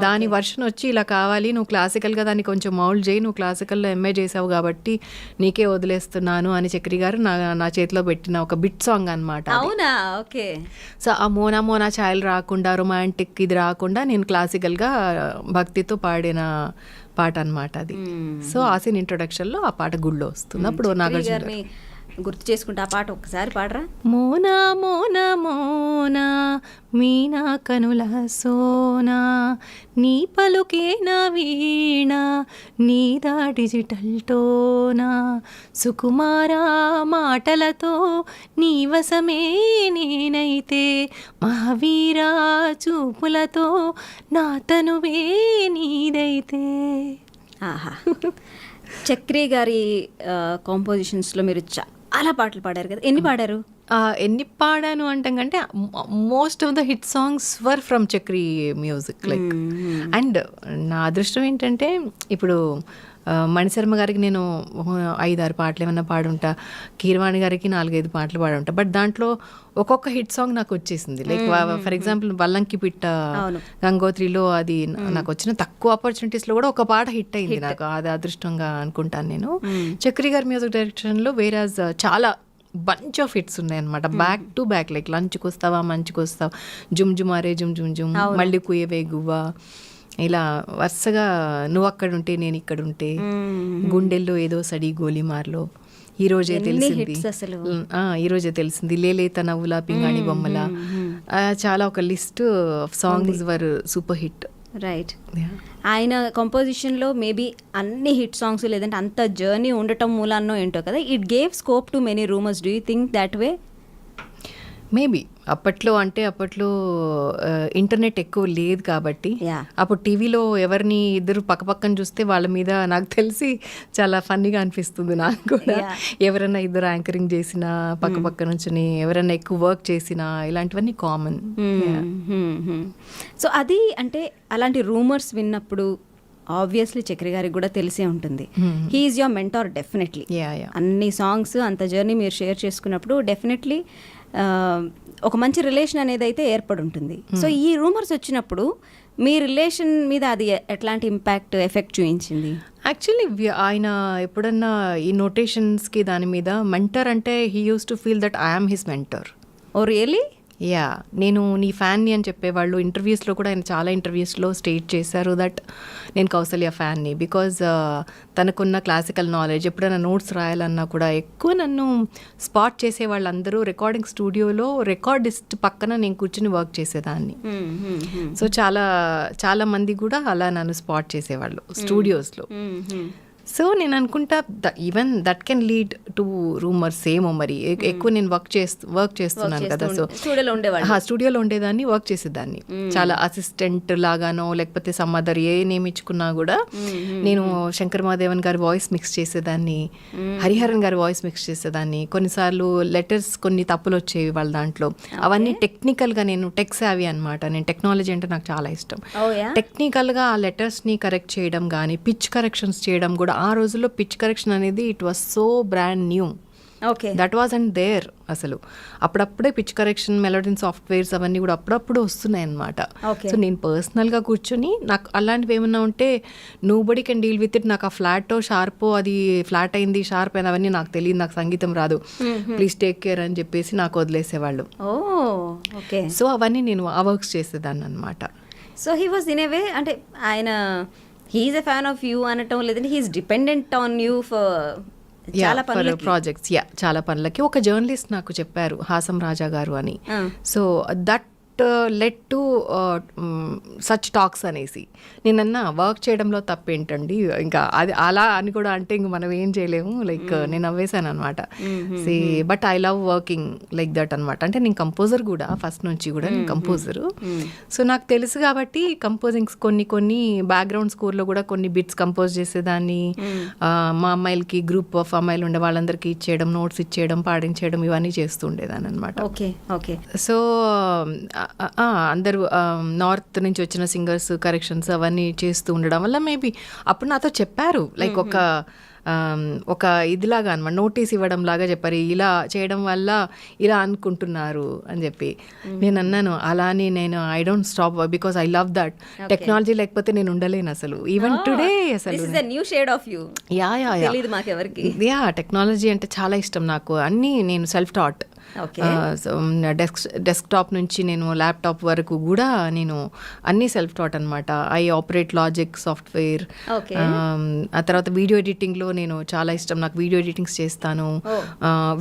దాని వర్షన్ వచ్చి ఇలా కావాలి, నువ్వు క్లాసికల్గా దాన్ని కొంచెం మౌల్డ్ చేయి, నువ్వు క్లాసికల్లో ఎంఏ చేసావు కాబట్టి నీకే వదిలేస్తున్నాను అని చక్రి గారు నా చేతిలో పెట్టిన ఒక బిట్ సాంగ్ అనమాట. అవునా? ఓకే. సో ఆ మోనా ఛాయలు రాకుండా, రొమాంటిక్ ఇది రాకుండా నేను క్లాసికల్గా భక్తితో పాడిన పాట అనమాట అది. సో ఆసిన్ ఇంట్రొడక్షన్లో ఆ పాట గుళ్ళో వస్తుంది. అప్పుడు నాగార్జున గుర్తు చేసుకుంటే ఆ పాట ఒక్కసారి పాడరా. మోనా మోనా మోనా మీనా కనుల సోనా నీ పలుకే నా వీణ నీదా డిజిటల్ టోనా సుకుమారా మాటలతో నీ వశమే నేనైతే మహావీరా చూపులతో నా తనువే నీదైతే. ఆహా. చక్రి గారి కాంపోజిషన్స్లో మీరు చాలా పాటలు పాడారు కదా, ఎన్ని పాడారు? ఎన్ని పాడాను అంటాం కంటే most of the hit songs were from Chakri music like. And నా అదృష్టం ఏంటంటే ఇప్పుడు మణిశర్మ గారికి నేను 5-6 పాటలు ఏమన్నా పాడుంటా, కీరవాణి గారికి 4-5 పాటలు పాడుంటా. బట్ దాంట్లో ఒక్కొక్క హిట్ సాంగ్ నాకు వచ్చేసింది. లైక్ ఫర్ ఎగ్జాంపుల్ వల్లంకి పిట్ట గంగోత్రిలో అది నాకు వచ్చిన తక్కువ ఆపర్చునిటీస్లో కూడా ఒక పాట హిట్ అయింది నాకు. అది అదృష్టంగా అనుకుంటాను నేను. చక్రి గారి మ్యూజిక్ డైరెక్షన్లో వేరాజ్ చాలా బంచ్ ఆఫ్ హిట్స్ ఉన్నాయన్నమాట, బ్యాక్ టు బ్యాక్. లైక్ లంచ్కి వస్తావా మంచుకు వస్తావా, జుమ్ జుమారే జుమ్ జుమ్ జుమ్, మళ్ళీ కుయవే గువ్వా, ఇలా వరుసగా నువ్వు అక్కడుంటే నేను ఇక్కడుంటే, గుండెల్లో ఏదో సడి గోలిమార్లో, ఈరోజే తెలిసింది ఈరోజే తెలిసింది, లేలేత నవ్వులా పింగాణి బొమ్మల, చాలా ఒక list of songs were super hit. Right. ఆయన కంపోజిషన్లో మేబీ అన్ని హిట్ సాంగ్స్ లేదంటే అంత జర్నీ ఉండటం మూలాన్నో ఏంటో కదా, it gave scope to many rumours. Do you think that way? Maybe అప్పట్లో ఇంటర్నెట్ ఎక్కువ లేదు కాబట్టి అప్పుడు టీవీలో ఎవరిని ఇద్దరు పక్కపక్కన చూస్తే వాళ్ళ మీద నాకు తెలిసి చాలా ఫన్నీగా అనిపిస్తుంది నాకు కూడా. ఎవరైనా ఇద్దరు యాంకరింగ్ చేసినా పక్క నుంచి ఎవరైనా ఎక్కువ వర్క్ చేసినా ఇలాంటివన్నీ కామన్. సో అది అంటే అలాంటి రూమర్స్ విన్నప్పుడు ఆబ్వియస్లీ చక్రి గారికి కూడా తెలిసే ఉంటుంది. He's your mentor definitely. అన్ని సాంగ్స్ అంత జర్నీ మీరు షేర్ చేసుకున్నప్పుడు డెఫినెట్లీ ఒక మంచి రిలేషన్ అనేది అయితే ఏర్పడి ఉంటుంది. సో ఈ రూమర్స్ వచ్చినప్పుడు మీ రిలేషన్ మీద అది ఎట్లాంటి ఇంపాక్ట్ ఎఫెక్ట్ చూపించింది? యాక్చువల్లీ ఆయన ఎప్పుడన్నా ఈ నోటేషన్స్కి దాని మీద మెంటర్ అంటే he used to feel that I'm his mentor. Oh really? Yeah, నేను నీ ఫ్యాన్ని అని చెప్పేవాళ్ళు. ఇంటర్వ్యూస్లో కూడా ఆయన చాలా ఇంటర్వ్యూస్లో స్టేట్ చేశారు దట్ నేను కౌసల్య ఫ్యాన్ని. బికాజ్ తనకున్న క్లాసికల్ నాలెడ్జ్, ఎప్పుడైనా నోట్స్ రాయాలన్నా కూడా ఎక్కువ నన్ను స్పాట్ చేసే వాళ్ళందరూ రికార్డింగ్ స్టూడియోలో రికార్డిస్ట్ పక్కన నేను కూర్చుని వర్క్ చేసేదాన్ని. సో చాలా మంది కూడా అలా నన్ను స్పాట్ చేసేవాళ్ళు స్టూడియోస్లో. సో నేను అనుకుంటా even that can lead to rumours ఏమో మరి. ఎక్కువ నేను వర్క్ చేస్తున్నాను కదా, సో స్టూడియోలో ఉండేదాన్ని, వర్క్ చేసేదాన్ని. చాలా అసిస్టెంట్ లాగానో లేకపోతే సమ్ అదర్ ఏ నేమ్ ఇచ్చుకున్నా కూడా నేను శంకర్ మహాదేవన్ గారి వాయిస్ మిక్స్ చేసేదాన్ని, హరిహరన్ గారి వాయిస్ మిక్స్ చేసేదాన్ని. కొన్నిసార్లు లెటర్స్ కొన్ని తప్పులు వచ్చేవి వాళ్ళ దాంట్లో. అవన్నీ టెక్నికల్గా నేను టెక్ సావి అనమాట. నేను టెక్నాలజీ అంటే నాకు చాలా ఇష్టం. టెక్నికల్గా ఆ లెటర్స్ని కరెక్ట్ చేయడం కానీ పిచ్ కరెక్షన్స్ చేయడం కూడా. ఆ రోజుల్లో పిచ్ కరెక్షన్ అనేది it was so brand new. Okay, that was and there అసలు. అప్పుడప్పుడే పిచ్ కరెక్షన్, మెలోడిన్ సాఫ్ట్వేర్స్ అవన్నీ కూడా అప్పుడప్పుడు వస్తున్నాయి అనమాట. సో నేను పర్సనల్గా కూర్చొని నాకు అలాంటివి ఏమన్నా ఉంటే nobody can deal with it. నాకు ఆ ఫ్లాటో షార్పో, అది ఫ్లాట్ అయింది షార్ప్ అయింది అవన్నీ నాకు తెలియదు, నాకు సంగీతం రాదు, ప్లీజ్ టేక్ కేర్ అని చెప్పేసి నాకు వదిలేసేవాళ్ళు. సో అవన్నీ నేను ఆ వర్క్స్ చేసేదాన్ని అనమాట. So he was in a way అంటే ఆయన he's a fan of you అనటం లేదంటే he's dependent on you for చాలా ప్రాజెక్ట్స్. చాలా పనులకి. ఒక జర్నలిస్ట్ నాకు చెప్పారు, హాసం రాజా గారు అని. So that led to such talks అనేసి. నేనన్నా వర్క్ చేయడంలో తప్పేంటండి, ఇంకా అది అలా అని కూడా అంటే ఇంక మనం ఏం చేయలేము. లైక్ నేను నవ్వేశాను అనమాట. See but I love working like that అనమాట. అంటే నేను కంపోజర్ కూడా, ఫస్ట్ నుంచి కూడా నేను కంపోజరు. సో నాకు తెలుసు కాబట్టి కంపోజింగ్స్ కొన్ని బ్యాక్గ్రౌండ్ స్కోర్లో కూడా కొన్ని బిట్స్ కంపోజ్ చేసేదాన్ని. మా అమ్మాయిలకి గ్రూప్ ఆఫ్ అమ్మాయిలు ఉండే వాళ్ళందరికీ ఇచ్చేయడం, నోట్స్ ఇచ్చేయడం, పాడించేయడం ఇవన్నీ చేస్తూ ఉండేదాన్ని అనమాట. సో అందరూ నార్త్ నుంచి వచ్చిన సింగర్స్ కరెక్షన్స్ అవన్నీ చేస్తూ ఉండడం వల్ల మేబీ అప్పుడు నాతో చెప్పారు, లైక్ ఒక ఇదిలాగా అనమాట, నోటీస్ ఇవ్వడం లాగా చెప్పారు, ఇలా చేయడం వల్ల ఇలా అనుకుంటున్నారు అని చెప్పి. నేను అన్నాను అలానే నేను I don't stop because I love that. Technology లేకపోతే నేను ఉండలేను అసలు. ఈవెన్ టుడే అసలు టెక్నాలజీ అంటే చాలా ఇష్టం నాకు. అన్నీ నేను సెల్ఫ్ టాట్. డెస్క్టాప్ నుంచి నేను ల్యాప్టాప్ వరకు కూడా నేను అన్నీ సెల్ఫ్ టాట్ అనమాట. I operate logic software. ఆ తర్వాత వీడియో ఎడిటింగ్లో నేను చాలా ఇష్టం, నాకు వీడియో ఎడిటింగ్స్ చేస్తాను,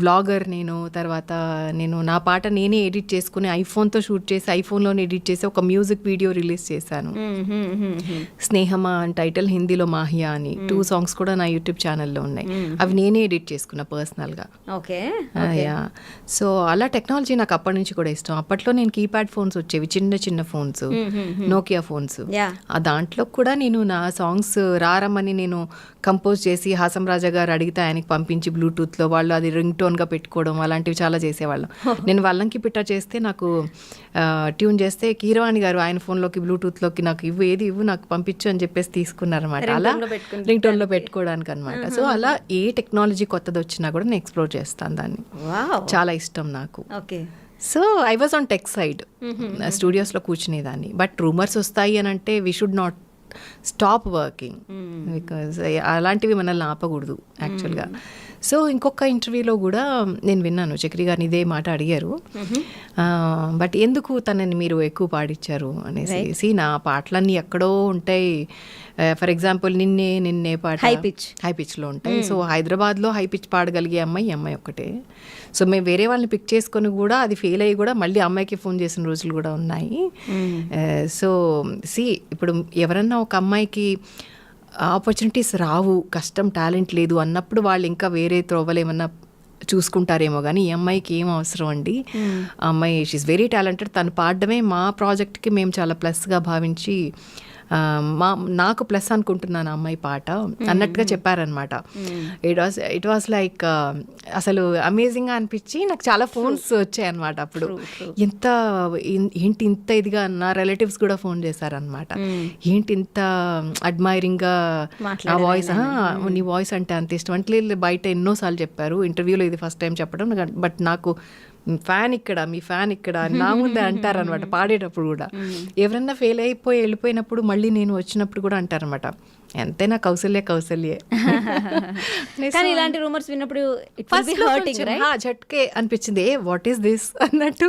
వ్లాగర్ నేను. తర్వాత నేను నా పాట నేనే ఎడిట్ చేసుకుని ఐఫోన్తో షూట్ చేసి ఐఫోన్లోనే ఎడిట్ చేసి ఒక మ్యూజిక్ వీడియో రిలీజ్ చేశాను. స్నేహమా అని టైటిల్, హిందీలో మాహియా అని. 2 సాంగ్స్ కూడా నా యూట్యూబ్ ఛానల్లో ఉన్నాయి. అవి నేనే ఎడిట్ చేసుకున్నా పర్సనల్గా. ఓకే. సో అలా టెక్నాలజీ నాకు అప్పటి నుంచి కూడా ఇష్టం. అప్పట్లో నేను కీప్యాడ్ ఫోన్స్ వచ్చేవి, చిన్న చిన్న ఫోన్స్, నోకియా ఫోన్స్. దాంట్లో కూడా నేను నా సాంగ్స్ రారమ్మని నేను కంపోజ్ చేసి హాసం రాజా గారు అడిగితే ఆయనకి పంపించి బ్లూటూత్లో వాళ్ళు అది రింగ్ టోన్గా పెట్టుకోవడం అలాంటివి చాలా చేసేవాళ్ళం. నేను వల్లంకి పిట్ట చేస్తే నాకు ట్యూన్ చేస్తే కీరవాణి గారు ఆయన ఫోన్లోకి బ్లూటూత్లోకి నాకు ఏది ఇవ్వు నాకు పంపించు అని చెప్పేసి తీసుకున్నారనమాట. అలా రింగ్ టోన్లో పెట్టుకోవడానికి అనమాట. సో అలా ఏ టెక్నాలజీ కొత్తది వచ్చినా కూడా నేను ఎక్స్ప్లోర్ చేస్తాను దాన్ని. చాలా ఇష్టం నాకు. So I was on tech side, స్టూడియోస్లో కూర్చునేదాన్ని. బట్ రూమర్స్ వస్తాయి అని అంటే we should not stop working, because అలాంటివి మనల్ని ఆపకూడదు యాక్చువల్గా. సో ఇంకొక ఇంటర్వ్యూలో కూడా నేను విన్నాను, చక్రి గారిని ఇదే మాట అడిగారు, బట్ ఎందుకు తనని మీరు ఎక్కువ పాడించారు అనేసి. నా పాటలన్నీ ఎక్కడో ఉంటాయి. ఫర్ ఎగ్జాంపుల్ నిన్నే పాట హై పిచ్లో ఉంటాయి. సో హైదరాబాద్లో హై పిచ్ పాడగలిగే అమ్మాయి ఒక్కటే. సో మేము వేరే వాళ్ళని పిక్ చేసుకొని కూడా అది ఫెయిల్ అయ్యి కూడా మళ్ళీ అమ్మాయికి ఫోన్ చేసిన రోజులు కూడా ఉన్నాయి. సో ఇప్పుడు ఎవరన్నా ఒక అమ్మాయికి ఆపర్చునిటీస్ రావు, కష్టం, టాలెంట్ లేదు అన్నప్పుడు వాళ్ళు ఇంకా వేరే త్రోవలు ఏమన్నా చూసుకుంటారేమో, కానీ ఈ అమ్మాయికి ఏం అవసరం అండి, ఆ అమ్మాయి షీఈస్ వెరీ టాలెంటెడ్, తను పాడడమే మా ప్రాజెక్ట్కి మేము చాలా ప్లస్గా భావించి నాకు ప్లస్ అనుకుంటున్నాను ఆ అమ్మాయి పాట అన్నట్టుగా చెప్పారనమాట. ఇట్ వాస్ లైక్ అసలు అమేజింగ్గా అనిపించి నాకు చాలా ఫోన్స్ వచ్చాయన్నమాట. అప్పుడు ఏంటి ఇంత ఇదిగా, నా రిలేటివ్స్ కూడా ఫోన్ చేశారనమాట, ఏంటి ఇంత అడ్మైరింగ్గా ఆ వాయిస్, నీ వాయిస్ అంటే అంత ఇష్టం అంటే. బయట ఎన్నోసార్లు చెప్పారు, ఇంటర్వ్యూలో ఇది ఫస్ట్ టైం చెప్పడం, బట్ నాకు ఫ్యాన్ ఇక్కడ, మీ ఫ్యాన్ ఇక్కడ నా ముందే అంటారనమాట పాడేటప్పుడు కూడా. ఎవరన్నా ఫెయిల్ అయిపోయి వెళ్ళిపోయినప్పుడు మళ్ళీ నేను వచ్చినప్పుడు కూడా అంటారనమాట, ఎంతైనా కౌసల్యే. కానీ ఇలాంటి రూమర్స్ విన్నప్పుడు జట్కే అనిపించింది, వాట్ ఈస్ దిస్ అన్నట్టు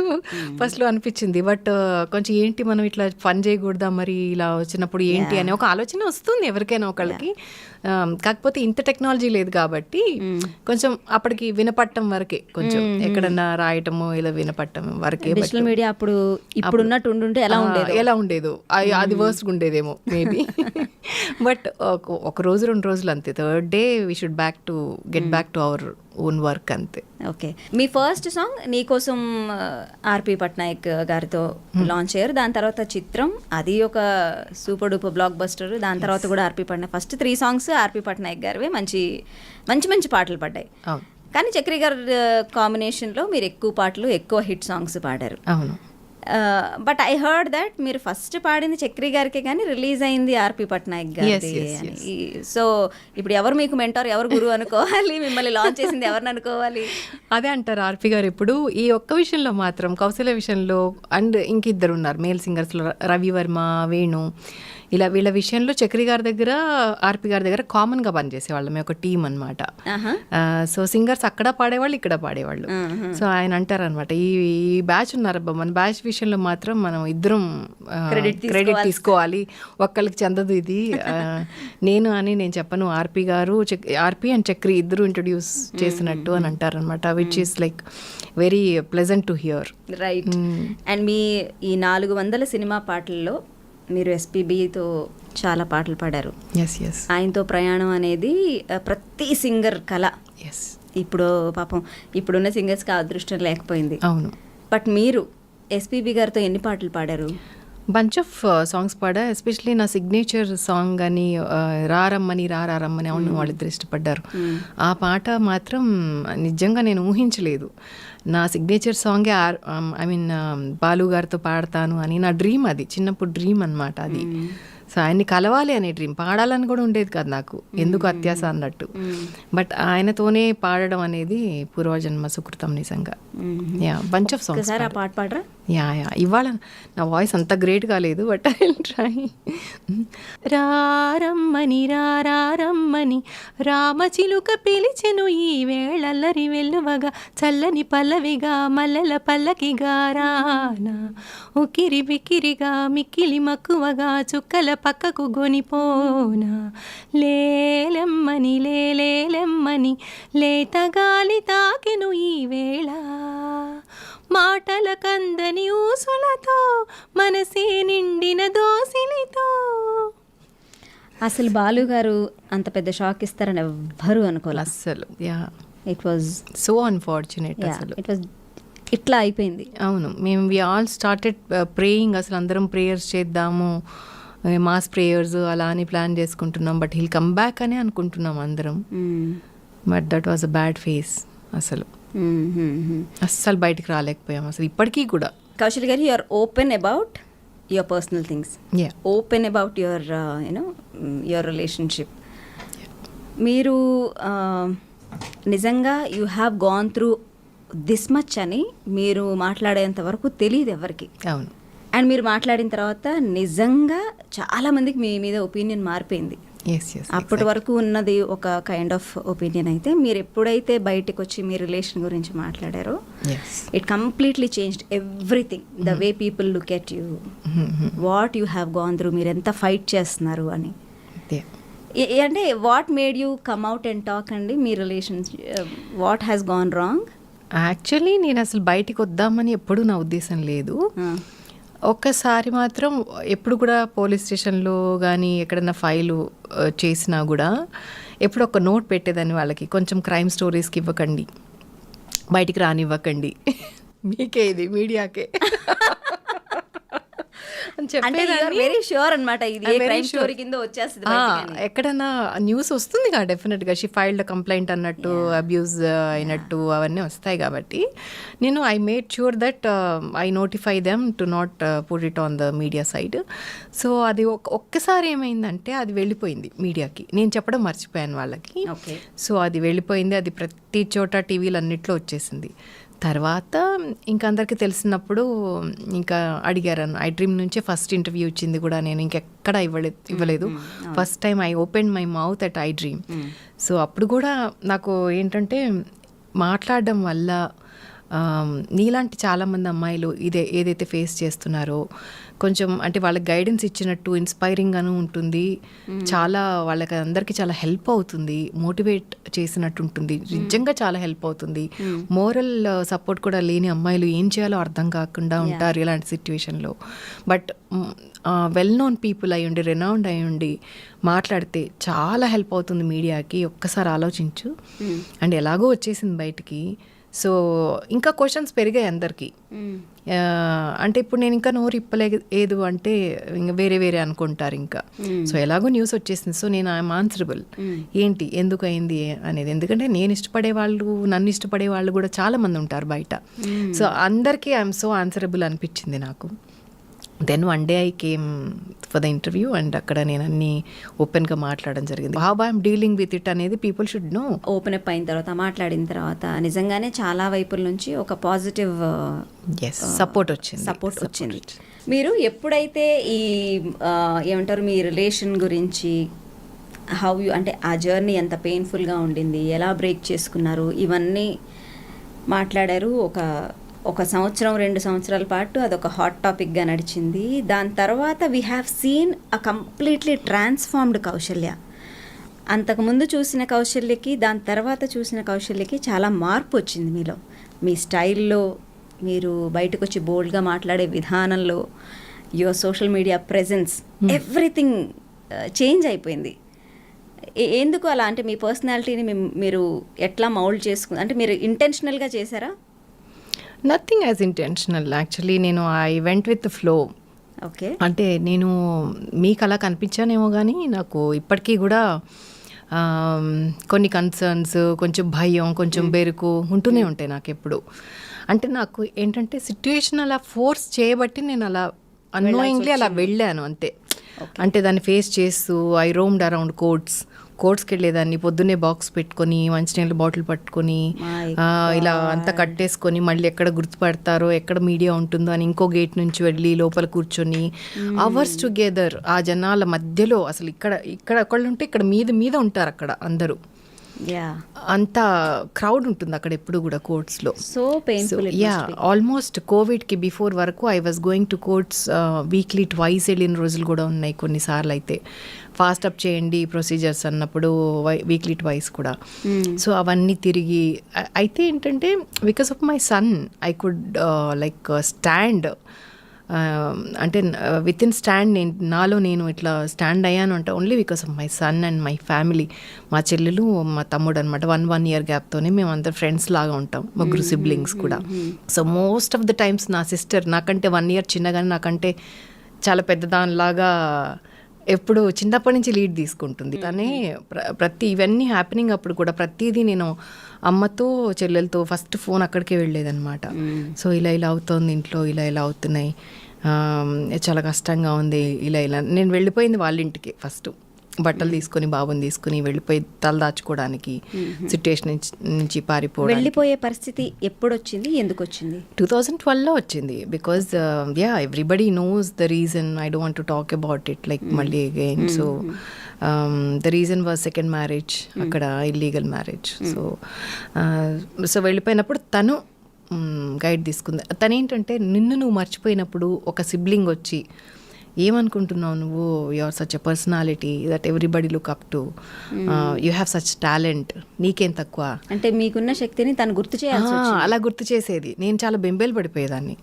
ఫస్ట్లో అనిపించింది. బట్ కొంచెం ఏంటి మనం ఇట్లా ఫన్ చేయకూడదా మరి ఇలా వచ్చినప్పుడు ఏంటి అనే ఒక ఆలోచన వస్తుంది ఎవరికైనా ఒకళ్ళకి. కాకపోతే ఇంత టెక్నాలజీ లేదు కాబట్టి కొంచెం అప్పటికి వినపట్టం వరకే, కొంచెం ఎక్కడన్నా రాయటము ఇలా వినపట్టం వరకే. సోషల్ మీడియా అప్పుడు ఇప్పుడున్నట్టు ఉండుంటే ఎలా ఉండేదో అది వర్స్ట్గా ఉండేదేమో మేబీ. బట్ ఒక రోజు 2 రోజులు అంతే, third day we should get back to our own work అంతే. ఓకే. మీ ఫస్ట్ సాంగ్ నీకోసం ఆర్పి పట్నాయక్ గారితో లాంచ్ అయ్యారు. దాని తర్వాత చిత్రం, అది ఒక సూపర్ డూపర్ బ్లాక్ బస్టర్. దాని తర్వాత కూడా ఆర్పి పట్నాయక్, ఫస్ట్ 3 సాంగ్స్ ఆర్పి పట్నాయక్ గారివే మంచి పాటలు పడ్డాయి. కానీ చక్రి గారి కాంబినేషన్లో మీరు ఎక్కువ పాటలు, ఎక్కువ హిట్ సాంగ్స్ పాడారు. అవును. బట్ ఐ హర్డ్ దట్ మీరు ఫస్ట్ పాడింది చక్రి గారికి కానీ రిలీజ్ అయింది ఆర్పి పట్నాయక్ గారి. సో ఇప్పుడు ఎవరు మీకు మెంటార్, ఎవరు గురువు అనుకోవాలి, మిమ్మల్ని లాంచ్ చేసింది ఎవరిని అనుకోవాలి? అదే అంటారు ఆర్పి గారు ఎప్పుడు. ఈ ఒక్క విషయంలో మాత్రం, కౌశల్య విషయంలో, అండ్ ఇంకిద్దరు ఉన్నారు మేల్ సింగర్స్లో, రవివర్మ, వేణు, ఇలా వీళ్ళ విషయంలో చక్రి గారి దగ్గర, ఆర్పి గారి దగ్గర కామన్గా పనిచేసేవాళ్ళం, మేము ఒక టీం అనమాట. సో సింగర్స్ అక్కడ పాడేవాళ్ళు, ఇక్కడ పాడేవాళ్ళు. సో ఆయన అంటారనమాట, ఈ బ్యాచ్ ఉన్నారబ్బా, మన బ్యాచ్ విషయంలో మాత్రం మనం ఇద్దరం క్రెడిట్ తీసుకోవాలి, ఒక్కళ్ళకి చెందదు ఇది. నేను చెప్పను, ఆర్పి అండ్ చక్రి ఇద్దరు ఇంట్రడ్యూస్ చేసినట్టు అని అంటారనమాట, which is like very pleasant to hear. Right. And మీ ఈ 400 సినిమా పాటల్లో మీరు ఎస్పీబీతో చాలా పాటలు పాడారు. ఆయనతో ప్రయాణం అనేది ప్రతి సింగర్ కళ. ఇప్పుడు పాపం ఇప్పుడున్న సింగర్స్కి ఆ అదృష్టం లేకపోయింది. అవును. బట్ మీరు ఎస్పీబీ గారితో ఎన్ని పాటలు పాడారు? బంచ్ ఆఫ్ సాంగ్స్ పాడా. ఎస్పెషలీ నా సిగ్నేచర్ సాంగ్ అని రారమ్మని అవును వాళ్ళిద్దరు ఇష్టపడ్డారు. ఆ పాట మాత్రం నిజంగా నేను ఊహించలేదు. నా సిగ్నేచర్ సాంగే బాలు గారితో పాడతాను అని నా డ్రీమ్, అది చిన్నప్పుడు డ్రీమ్ అనమాట అది. సో ఆయన్ని కలవాలి అనే డ్రీమ్, పాడాలని కూడా ఉండేది కాదు నాకు, ఎందుకు అత్యాస అన్నట్టు. బట్ ఆయనతోనే పాడడం అనేది పూర్వజన్మ సుకృతం నిజంగా. Bunch of songs. పాట పాడరా? ఇవాళ నా వాయిస్ అంత గ్రేట్ కాలేదు, బట్ ఐ విల్ ట్రై. రారమ్మని రామచిలుక పిలిచెను ఈ వేళల్లరి వెల్లువగా, చల్లని పల్లవిగా మల్లెల పల్లకిగా రానా, ఉకిరి బికిరిగా మిక్కిలి మక్కువగా చుక్కల పక్కకు గొనిపోనా, లేలెమ్మని లేలేలెమ్మని లేత గాలి తాకెను ఈ వేళ, మాటల కందని ఊసులతో మనసే నిండిన దోసిలితో. అసలు బాలు గారు అంత పెద్ద షాక్ ఇస్తారని ఎవ్వరూ అనుకోలే అస్సలు. Yeah, it was so unfortunate అసలు. ఇట్ వాజ్ ఇట్లా అయిపోయింది. అవును, మేము వి ఆల్ స్టార్టెడ్ ప్రేయింగ్, అసలు అందరం ప్రేయర్స్ చేద్దాము, మాస్ ప్రేయర్స్ అలా అని ప్లాన్ చేసుకుంటున్నాం. బట్ హీల్ కమ్ బ్యాక్ అని అనుకుంటున్నాం అందరం. But that was a bad phase. అసలు అస్సలు బయటికి రాలేకపోయాం అసలు ఇప్పటికీ కూడా. Kaushal garu, you are open about your personal things, open about your your relationship. మీరు నిజంగా you have gone through this much అని మీరు మాట్లాడేంత వరకు తెలియదు ఎవరికి. అవును. అండ్ మీరు మాట్లాడిన తర్వాత నిజంగా చాలా మందికి మీ మీద ఒపీనియన్ మారిపోయింది. అప్పటి వరకు ఉన్నది ఒక కైండ్ ఆఫ్ ఒపీనియన్ అయితే మీరు ఎప్పుడైతే బయటకు వచ్చి మీ రిలేషన్ గురించి మాట్లాడారో it completely changed everything, the way people look at you, what you have gone through, మీరు ఎంత ఫైట్ చేస్తున్నారు అని. అంటే what made you come out and talk అండి మీ relation, what has gone wrong? Actually నేను అసలు బయటికి వద్దామని ఎప్పుడూ నా ఉద్దేశం లేదు. ఒక్కసారి మాత్రం ఎప్పుడు కూడా పోలీస్ స్టేషన్లో కానీ ఎక్కడన్నా ఫైలు చేసినా కూడా ఎప్పుడు ఒక నోట్ పెట్టేదాన్ని వాళ్ళకి, కొంచెం క్రైమ్ స్టోరీస్కి ఇవ్వకండి, బయటికి రానివ్వకండి, మీకే ఇది మీడియాకే అని చెప్పేదాన్ని. వెరీ ష్యూర్ అన్నమాట, ఇది క్రైమ్ స్టోరీ కింద వచ్చేస్తుంది. ఎక్కడన్నా న్యూస్ వస్తుంది కదా డెఫినెట్గా, షీ ఫైల్డ్ కంప్లైంట్ అన్నట్టు, అబ్యూజ్ అయినట్టు అవన్నీ వస్తాయి. కాబట్టి నేను I made sure that I notify them to not put it on the media side. So అది ఒక్కసారి ఏమైందంటే అది వెళ్ళిపోయింది మీడియాకి, నేను చెప్పడం మర్చిపోయాను వాళ్ళకి. సో అది వెళ్ళిపోయింది, అది ప్రతి చోట టీవీలు అన్నిట్లో వచ్చేసింది. తర్వాత ఇంకా అందరికీ తెలిసినప్పుడు ఇంకా అడిగారు. ఐ డ్రీమ్ నుంచే ఫస్ట్ ఇంటర్వ్యూ ఇచ్చింది కూడా నేను, ఇంకెక్కడ ఇవ్వలేదు. First time I open my mouth at I dream. So అప్పుడు కూడా నాకు ఏంటంటే మాట్లాడడం వల్ల నీలాంటి చాలామంది అమ్మాయిలు ఏదైతే ఫేస్ చేస్తున్నారో కొంచెం అంటే వాళ్ళకి గైడెన్స్ ఇచ్చినట్టు ఇన్స్పైరింగ్గాను ఉంటుంది, చాలా వాళ్ళకి అందరికీ చాలా హెల్ప్ అవుతుంది, మోటివేట్ చేసినట్టు ఉంటుంది, నిజంగా చాలా హెల్ప్ అవుతుంది. మోరల్ సపోర్ట్ కూడా లేని అమ్మాయిలు ఏం చేయాలో అర్థం కాకుండా ఉంటారు ఇలాంటి సిచ్యువేషన్లో. బట్ వెల్ నోన్ పీపుల్ అయ్యుండి, రెనౌండ్ అయ్యుండి మాట్లాడితే చాలా హెల్ప్ అవుతుంది మీడియాకి. ఒక్కసారి ఆలోచించు. అండ్ ఎలాగో వచ్చేసింది బయటికి. సో ఇంకా క్వశ్చన్స్ పెరిగాయి అందరికీ. అంటే ఇప్పుడు నేను ఇంకా నోరు ఇప్పలేదు అంటే ఇంకా వేరే అనుకుంటారు ఇంకా. సో ఎలాగో న్యూస్ వచ్చేసింది, సో నేను ఐఎమ్ ఆన్సరబుల్ ఏంటి ఎందుకు అయింది అనేది. ఎందుకంటే నేను ఇష్టపడే వాళ్ళు, నన్ను ఇష్టపడే వాళ్ళు కూడా చాలా మంది ఉంటారు బయట. సో అందరికీ ఐఎమ్ సో ఆన్సరబుల్ అనిపించింది నాకు. Then one day I came for the interview and అక్కడ నేను అన్ని ఓపెన్గా మాట్లాడడం జరిగింది. How I'm dealing with it అనేది people should know. Open up అయిన తర్వాత, మాట్లాడిన తర్వాత నిజంగానే చాలా వైపుల నుంచి ఒక పాజిటివ్ సపోర్ట్ వచ్చింది. మీరు ఎప్పుడైతే ఈ ఏమంటారు మీ రిలేషన్ గురించి హౌ యూ, అంటే ఆ జర్నీ ఎంత పెయిన్ఫుల్గా ఉండింది, ఎలా బ్రేక్ చేసుకున్నారు, ఇవన్నీ మాట్లాడారు. ఒక సంవత్సరం 2 సంవత్సరాల పాటు అదొక హాట్ టాపిక్గా నడిచింది. దాని తర్వాత we have seen a completely transformed Kausalya. అంతకుముందు చూసిన కౌశల్యకి దాని తర్వాత చూసిన కౌశల్యకి చాలా మార్పు వచ్చింది మీలో, మీ స్టైల్లో, మీరు బయటకు వచ్చి బోల్డ్గా మాట్లాడే విధానంలో, your social media presence, everything change అయిపోయింది. ఎందుకు అలా? అంటే మీ పర్సనాలిటీని మీరు ఎట్లా మౌల్డ్ చేసుకుని, అంటే మీరు ఇంటెన్షనల్గా చేశారా? Nothing as intentional. యాక్చువల్లీ నేను I went with the flow. Okay. అంటే నేను మీకు అలా కనిపించానేమో కానీ నాకు ఇప్పటికీ కూడా కొన్ని కన్సర్న్స్, కొంచెం భయం, కొంచెం బెరుకు ఉంటూనే ఉంటాయి నాకు ఎప్పుడు. అంటే నాకు ఏంటంటే సిట్యుయేషన్ అలా ఫోర్స్ చేయబట్టి నేను అలా అన్నోయింగ్లీ అలా వెళ్ళాను అంతే. అంటే దాన్ని ఫేస్ చేస్తూ ఐ రోమ్డ్ అరౌండ్ కోర్ట్స్కి వెళ్ళేదాన్ని. పొద్దున్నే బాక్స్ పెట్టుకొని మంచినీళ్ళ బాటిల్ పట్టుకొని ఇలా అంతా కట్టేసుకొని మళ్ళీ ఎక్కడ గుర్తుపడతారో, ఎక్కడ మీడియా ఉంటుందో అని ఇంకో గేట్ నుంచి వెళ్ళి లోపల కూర్చొని అవర్స్ టుగెదర్ ఆ జనాల మధ్యలో. అసలు ఇక్కడ ఒకళ్ళు ఉంటే ఇక్కడ మీద ఉంటారు అక్కడ అందరూ. యా అంత క్రౌడ్ ఉంటుంది అక్కడ ఎప్పుడు కూడా కోర్ట్స్లో. So painful. యా ఆల్మోస్ట్ కోవిడ్కి బిఫోర్ వరకు I was going to courts weekly twice వెళ్ళిన రోజులు కూడా ఉన్నాయి కొన్నిసార్లు. అయితే ఫాస్ట్ అప్ చేయండి ప్రొసీజర్స్ అన్నప్పుడు వీక్లీ ట్వైస్ కూడా. సో అవన్నీ తిరిగి అయితే ఏంటంటే because of my son I could like stand, అంటే విత్ ఇన్ స్టాండ్ నాలో నేను ఇట్లా స్టాండ్ అయ్యాను అంటే only because of my son and my family. మా చెల్లెలు మా తమ్ముడు అనమాట, 1 year గ్యాప్తోనే మేము అందరు ఫ్రెండ్స్ లాగా ఉంటాం, ముగ్గురు సిబ్లింగ్స్ కూడా. So most of the times నా సిస్టర్ నాకంటే 1 year చిన్నగానే నాకంటే చాలా పెద్దదానిలాగా ఎప్పుడు చిన్నప్పటి నుంచి లీడ్ తీసుకుంటుంది తనే. ప్రతి ఇవన్నీ హ్యాపెనింగ్ అప్పుడు కూడా ప్రతిదీ నేను అమ్మతో చెల్లెలతో ఫస్ట్ ఫోన్ అక్కడికే వెళ్ళేదన్నమాట. సో ఇలా అవుతుంది ఇంట్లో, ఇలా అవుతున్నాయి, చాలా కష్టంగా ఉంది, ఇలా నేను వెళ్ళిపోయింది వాళ్ళ ఇంటికి ఫస్ట్, బట్టలు తీసుకొని బాబుని తీసుకుని వెళ్ళిపోయి తల దాచుకోవడానికి, సిట్యుయేషన్ నుంచి పారిపోవడం. వెళ్ళిపోయే పరిస్థితి ఎప్పుడు వచ్చింది, ఎందుకు వచ్చింది? 2012లో వచ్చింది. Because everybody knows the reason. I don't want to talk about it like మళ్ళీ again. So the reason was second marriage, అక్కడ ఇల్లీగల్ మ్యారేజ్. సో వెళ్ళిపోయినప్పుడు తను గైడ్ తీసుకుంది. తనేంటంటే నువ్వు మర్చిపోయినప్పుడు ఒక సిబ్లింగ్ వచ్చి ఏమనుకుంటున్నావు నువ్వు, you are such a personality that everybody look up to, you have such talent, నీకేం తక్కువ అంటే మీకున్న శక్తిని తను గుర్తు చేయాలి. అలా గుర్తు చేసేది. నేను చాలా బెంబేలు పడిపోయేదాన్ని,